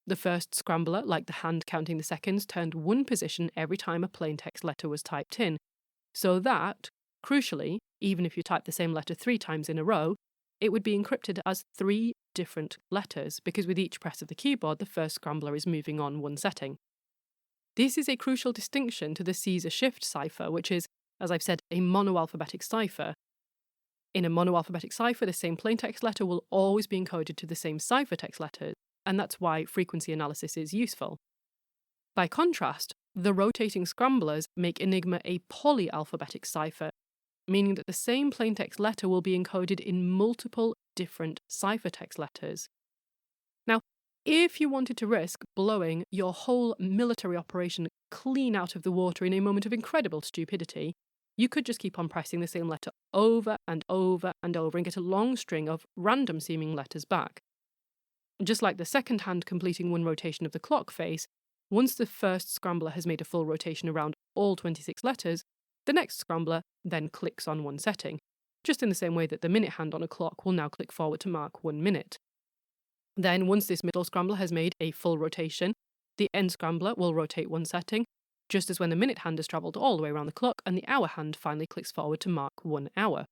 The first scrambler, like the hand counting the seconds, turned one position every time a plaintext letter was typed in, so that, crucially, even if you type the same letter 3 times in a row, it would be encrypted as 3 different letters, because with each press of the keyboard, the first scrambler is moving on one setting. This is a crucial distinction to the Caesar shift cipher, which is, as I've said, a monoalphabetic cipher. In a monoalphabetic cipher, the same plaintext letter will always be encoded to the same ciphertext letters, and that's why frequency analysis is useful. By contrast, the rotating scramblers make Enigma a polyalphabetic cipher, meaning that the same plaintext letter will be encoded in multiple different ciphertext letters. Now, if you wanted to risk blowing your whole military operation clean out of the water in a moment of incredible stupidity, you could just keep on pressing the same letter over and over and over and get a long string of random-seeming letters back. Just like the second hand completing one rotation of the clock face, once the first scrambler has made a full rotation around all 26 letters, the next scrambler then clicks on one setting, just in the same way that the minute hand on a clock will now click forward to mark 1 minute. Then, once this middle scrambler has made a full rotation, the end scrambler will rotate one setting, just as when the minute hand has travelled all the way around the clock and the hour hand finally clicks forward to mark 1 hour.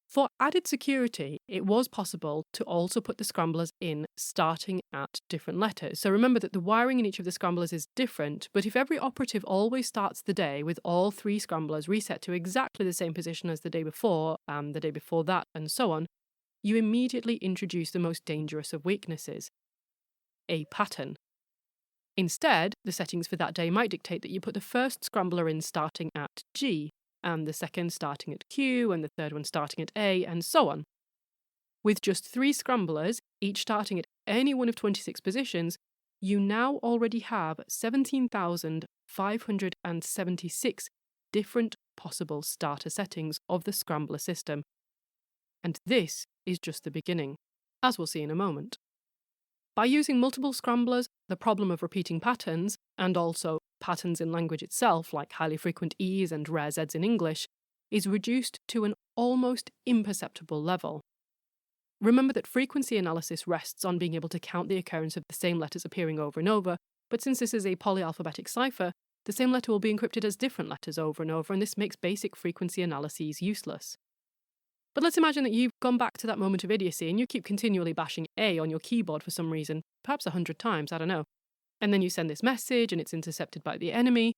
For added security, it was possible to also put the scramblers in starting at different letters. So remember that the wiring in each of the scramblers is different, but if every operative always starts the day with all 3 scramblers reset to exactly the same position as the day before, that, and so on, you immediately introduce the most dangerous of weaknesses: a pattern. Instead, the settings for that day might dictate that you put the first scrambler in starting at G, and the second starting at Q, and the third one starting at A, and so on. With just 3 scramblers, each starting at any one of 26 positions, you now already have 17,576 different possible starter settings of the scrambler system. And this is just the beginning, as we'll see in a moment. By using multiple scramblers, the problem of repeating patterns, and also patterns in language itself, like highly frequent E's and rare Z's in English, is reduced to an almost imperceptible level. Remember that frequency analysis rests on being able to count the occurrence of the same letters appearing over and over, but since this is a polyalphabetic cipher, the same letter will be encrypted as different letters over and over, and this makes basic frequency analyses useless. But let's imagine that you've gone back to that moment of idiocy and you keep continually bashing A on your keyboard for some reason, perhaps 100 times, I don't know. And then you send this message and it's intercepted by the enemy.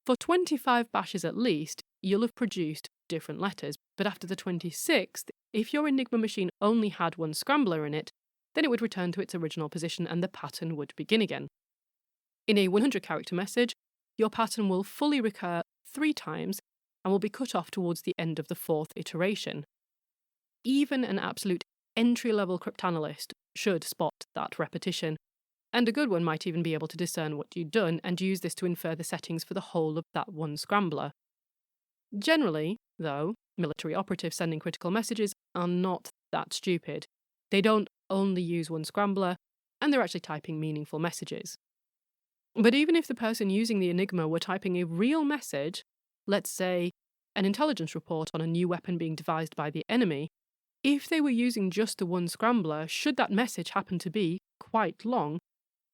For 25 bashes at least, you'll have produced different letters. But after the 26th, if your Enigma machine only had 1 scrambler in it, then it would return to its original position and the pattern would begin again. In a 100-character message, your pattern will fully recur 3 times, and will be cut off towards the end of the fourth iteration. Even an absolute entry-level cryptanalyst should spot that repetition, and a good one might even be able to discern what you'd done and use this to infer the settings for the whole of that one scrambler. Generally, though, military operatives sending critical messages are not that stupid. They don't only use one scrambler, and they're actually typing meaningful messages. But even if the person using the Enigma were typing a real message, let's say an intelligence report on a new weapon being devised by the enemy, if they were using just the one scrambler, should that message happen to be quite long,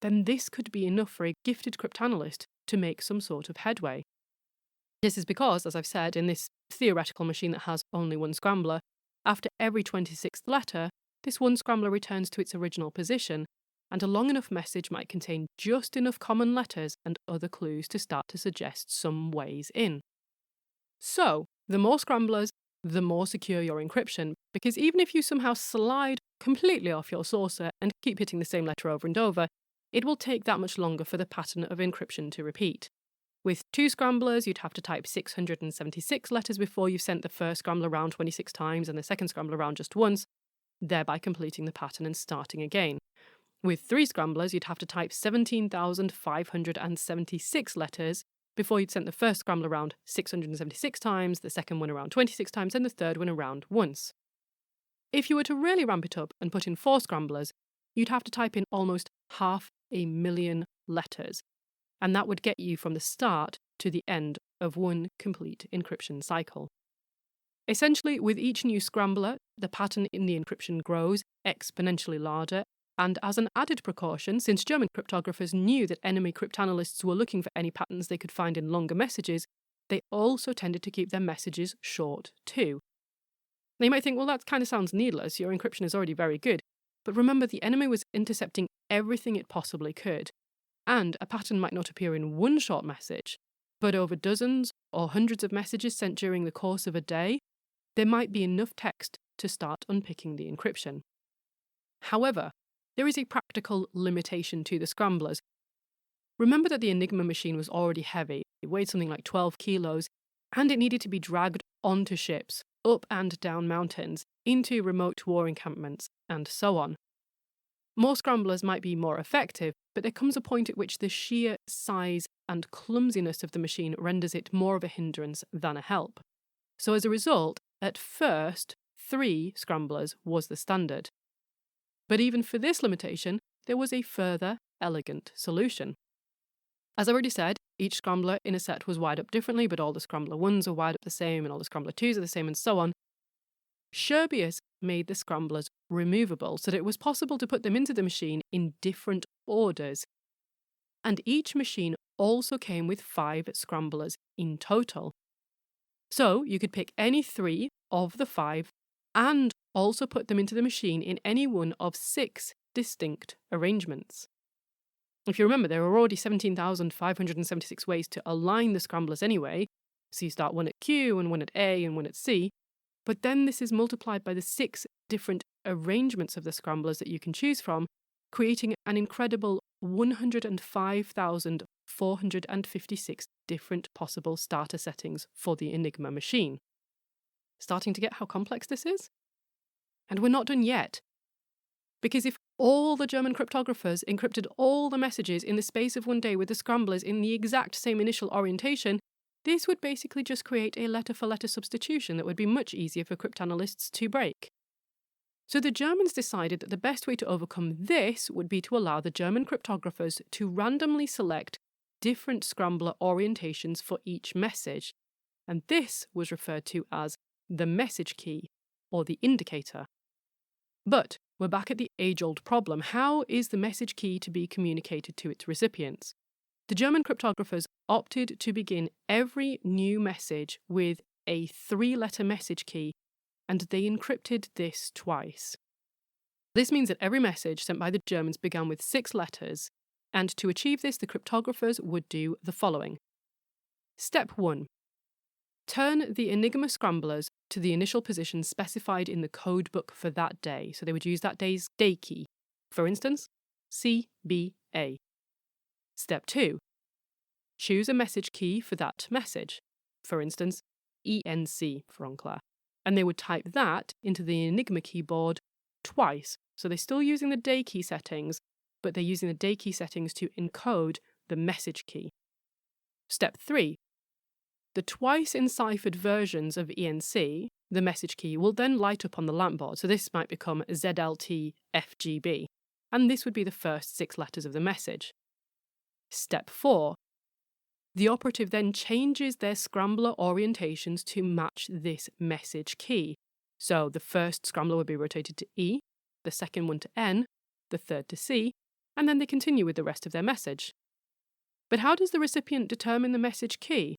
then this could be enough for a gifted cryptanalyst to make some sort of headway. This is because, as I've said, in this theoretical machine that has only one scrambler, after every 26th letter, this one scrambler returns to its original position, and a long enough message might contain just enough common letters and other clues to start to suggest some ways in. So, the more scramblers, the more secure your encryption, because even if you somehow slide completely off your saucer and keep hitting the same letter over and over, it will take that much longer for the pattern of encryption to repeat. With 2 scramblers, you'd have to type 676 letters before you've sent the first scrambler round 26 times and the second scrambler round just once, thereby completing the pattern and starting again. With 3 scramblers, you'd have to type 17,576 letters before you'd sent the first scrambler round 676 times, the second one around 26 times, and the third one around once. If you were to really ramp it up and put in 4 scramblers, you'd have to type in almost 500,000 letters, and that would get you from the start to the end of one complete encryption cycle. Essentially, with each new scrambler, the pattern in the encryption grows exponentially larger, and as an added precaution, since German cryptographers knew that enemy cryptanalysts were looking for any patterns they could find in longer messages, they also tended to keep their messages short too. Now you might think, well, that kind of sounds needless, your encryption is already very good, but remember the enemy was intercepting everything it possibly could, and a pattern might not appear in one short message, but over dozens or hundreds of messages sent during the course of a day, there might be enough text to start unpicking the encryption. However, there is a practical limitation to the scramblers. Remember that the Enigma machine was already heavy, it weighed something like 12 kilos, and it needed to be dragged onto ships, up and down mountains, into remote war encampments, and so on. More scramblers might be more effective, but there comes a point at which the sheer size and clumsiness of the machine renders it more of a hindrance than a help. So as a result, at first, 3 scramblers was the standard. But even for this limitation, there was a further elegant solution. As I already said, each scrambler in a set was wired up differently, but all the scrambler 1s are wired up the same and all the scrambler 2s are the same and so on. Scherbius made the scramblers removable so that it was possible to put them into the machine in different orders. And each machine also came with 5 scramblers in total. So you could pick any 3 of the 5 and also put them into the machine in any one of 6 distinct arrangements. If you remember, there are already 17,576 ways to align the scramblers anyway, so you start one at Q and one at A and one at C, but then this is multiplied by the 6 different arrangements of the scramblers that you can choose from, creating an incredible 105,456 different possible starter settings for the Enigma machine. Starting to get how complex this is? And we're not done yet. Because if all the German cryptographers encrypted all the messages in the space of one day with the scramblers in the exact same initial orientation, this would basically just create a letter-for-letter substitution that would be much easier for cryptanalysts to break. So the Germans decided that the best way to overcome this would be to allow the German cryptographers to randomly select different scrambler orientations for each message, and this was referred to as the message key, or the indicator. But we're back at the age-old problem. How is the message key to be communicated to its recipients? The German cryptographers opted to begin every new message with a 3-letter message key, and they encrypted this twice. This means that every message sent by the Germans began with 6 letters, and to achieve this, the cryptographers would do the following. Step 1. Turn the Enigma scramblers to the initial position specified in the code book for that day. So they would use that day's day key. For instance, CBA. Step 2. Choose a message key for that message. For instance, ENC for Enclair. And they would type that into the Enigma keyboard twice. So they're still using the day key settings, but they're using the day key settings to encode the message key. Step 3. The twice enciphered versions of ENC, the message key, will then light up on the lamp board. So this might become ZLTFGB, and this would be the first 6 letters of the message. Step 4. The operative then changes their scrambler orientations to match this message key. So the first scrambler would be rotated to E, the second one to N, the third to C, and then they continue with the rest of their message. But how does the recipient determine the message key?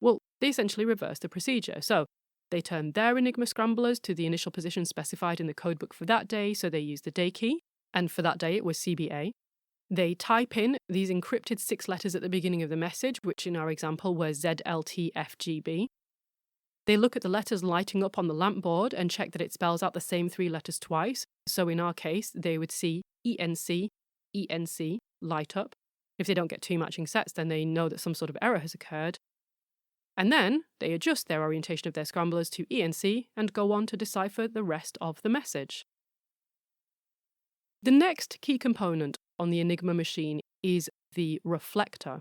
Well, they essentially reverse the procedure. So they turn their Enigma scramblers to the initial position specified in the codebook for that day, so they use the day key, and for that day it was CBA. They type in these encrypted 6 letters at the beginning of the message, which in our example were ZLTFGB. They look at the letters lighting up on the lamp board and check that it spells out the same 3 letters twice. So in our case, they would see ENC, ENC light up. If they don't get 2 matching sets, then they know that some sort of error has occurred. And then they adjust their orientation of their scramblers to ENC and go on to decipher the rest of the message. The next key component on the Enigma machine is the reflector.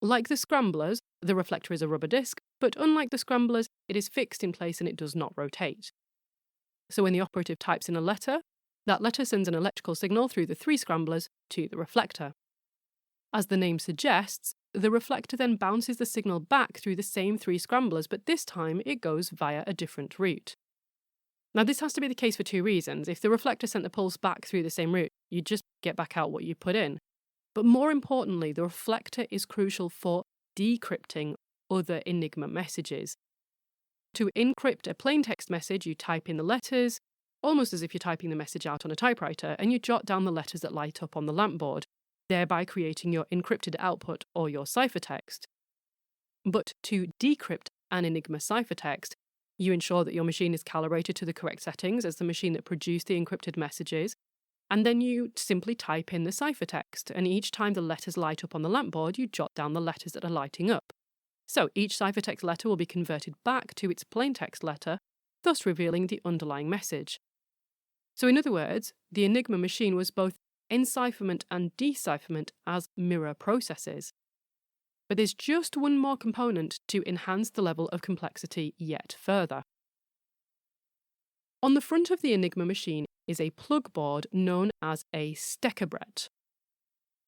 Like the scramblers, the reflector is a rubber disc, but unlike the scramblers, it is fixed in place and it does not rotate. So when the operative types in a letter, that letter sends an electrical signal through the 3 scramblers to the reflector. As the name suggests, the reflector then bounces the signal back through the same 3 scramblers, but this time it goes via a different route. Now, this has to be the case for 2 reasons. If the reflector sent the pulse back through the same route, you just get back out what you put in. But more importantly, the reflector is crucial for decrypting other Enigma messages. To encrypt a plain text message, you type in the letters, almost as if you're typing the message out on a typewriter, and you jot down the letters that light up on the lamp board, thereby creating your encrypted output or your ciphertext. But to decrypt an Enigma ciphertext, you ensure that your machine is calibrated to the correct settings as the machine that produced the encrypted messages, and then you simply type in the ciphertext, and each time the letters light up on the lamp board, you jot down the letters that are lighting up. So each ciphertext letter will be converted back to its plaintext letter, thus revealing the underlying message. So in other words, the Enigma machine was both encipherment and decipherment as mirror processes. But there's just one more component to enhance the level of complexity yet further. On the front of the Enigma machine is a plug board known as a steckerbrett.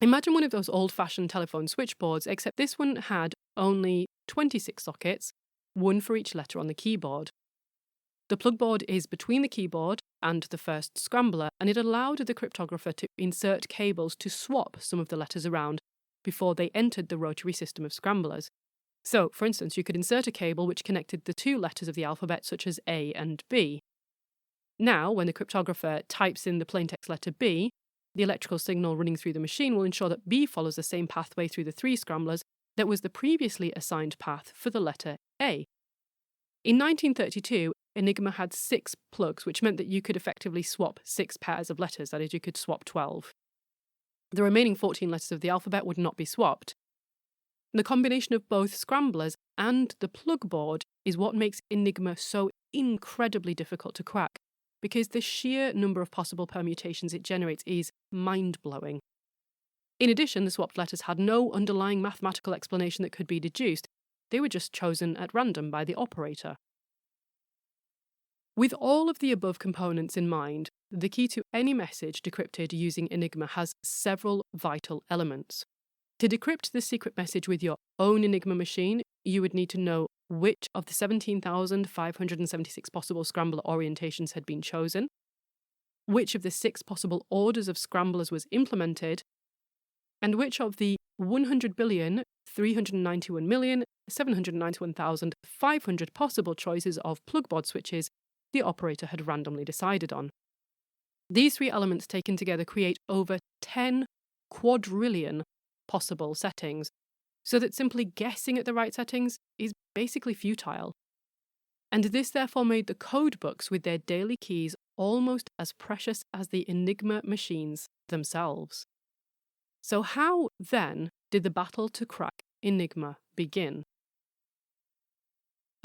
Imagine one of those old-fashioned telephone switchboards, except this one had only 26 sockets, 1 for each letter on the keyboard. The plug board is between the keyboard and the first scrambler, and it allowed the cryptographer to insert cables to swap some of the letters around before they entered the rotary system of scramblers. So, for instance, you could insert a cable which connected the 2 letters of the alphabet, such as A and B. Now, when the cryptographer types in the plaintext letter B, the electrical signal running through the machine will ensure that B follows the same pathway through the 3 scramblers that was the previously assigned path for the letter A. In 1932, Enigma had 6 plugs, which meant that you could effectively swap 6 pairs of letters, that is, you could swap 12. The remaining 14 letters of the alphabet would not be swapped. The combination of both scramblers and the plug board is what makes Enigma so incredibly difficult to crack, because the sheer number of possible permutations it generates is mind-blowing. In addition, the swapped letters had no underlying mathematical explanation that could be deduced. They were just chosen at random by the operator. With all of the above components in mind, the key to any message decrypted using Enigma has several vital elements. To decrypt the secret message with your own Enigma machine, you would need to know which of the 17,576 possible scrambler orientations had been chosen, which of the 6 possible orders of scramblers was implemented, and which of the 100,391,791,500 possible choices of plugboard switches the operator had randomly decided on. These 3 elements taken together create over 10 quadrillion possible settings, so that simply guessing at the right settings is basically futile. And this therefore made the codebooks with their daily keys almost as precious as the Enigma machines themselves. So how, then, did the battle to crack Enigma begin?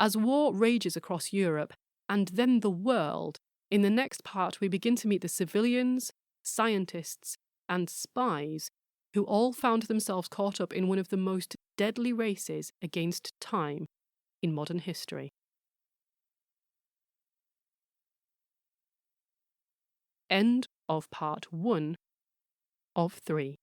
As war rages across Europe and then the world, in the next part we begin to meet the civilians, scientists, and spies who all found themselves caught up in one of the most deadly races against time in modern history. End of part 1 of 3.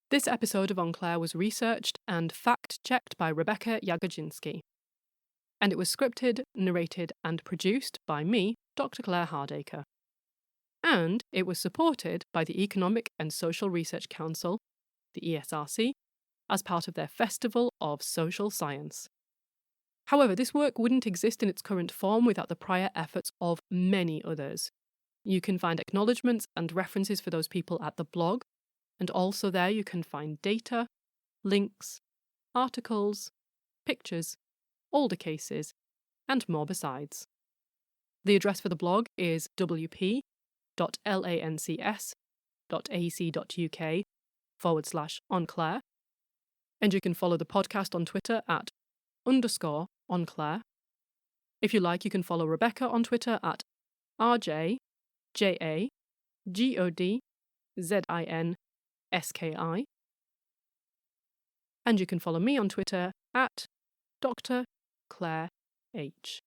This episode of Enclair was researched and fact-checked by Rebecca Jagodzinski, and it was scripted, narrated, and produced by me, Dr. Claire Hardacre. And it was supported by the Economic and Social Research Council, the ESRC, as part of their Festival of Social Science. However, this work wouldn't exist in its current form without the prior efforts of many others. You can find acknowledgements and references for those people at the blog, and also there you can find data, links, articles, pictures, older cases, and more besides. The address for the blog is wp.lancs.ac.uk/Enclair, and you can follow the podcast on Twitter at _Enclair. If you like, you can follow Rebecca on Twitter at RJJAGODZINSKI. And you can follow me on Twitter at Dr. Claire H.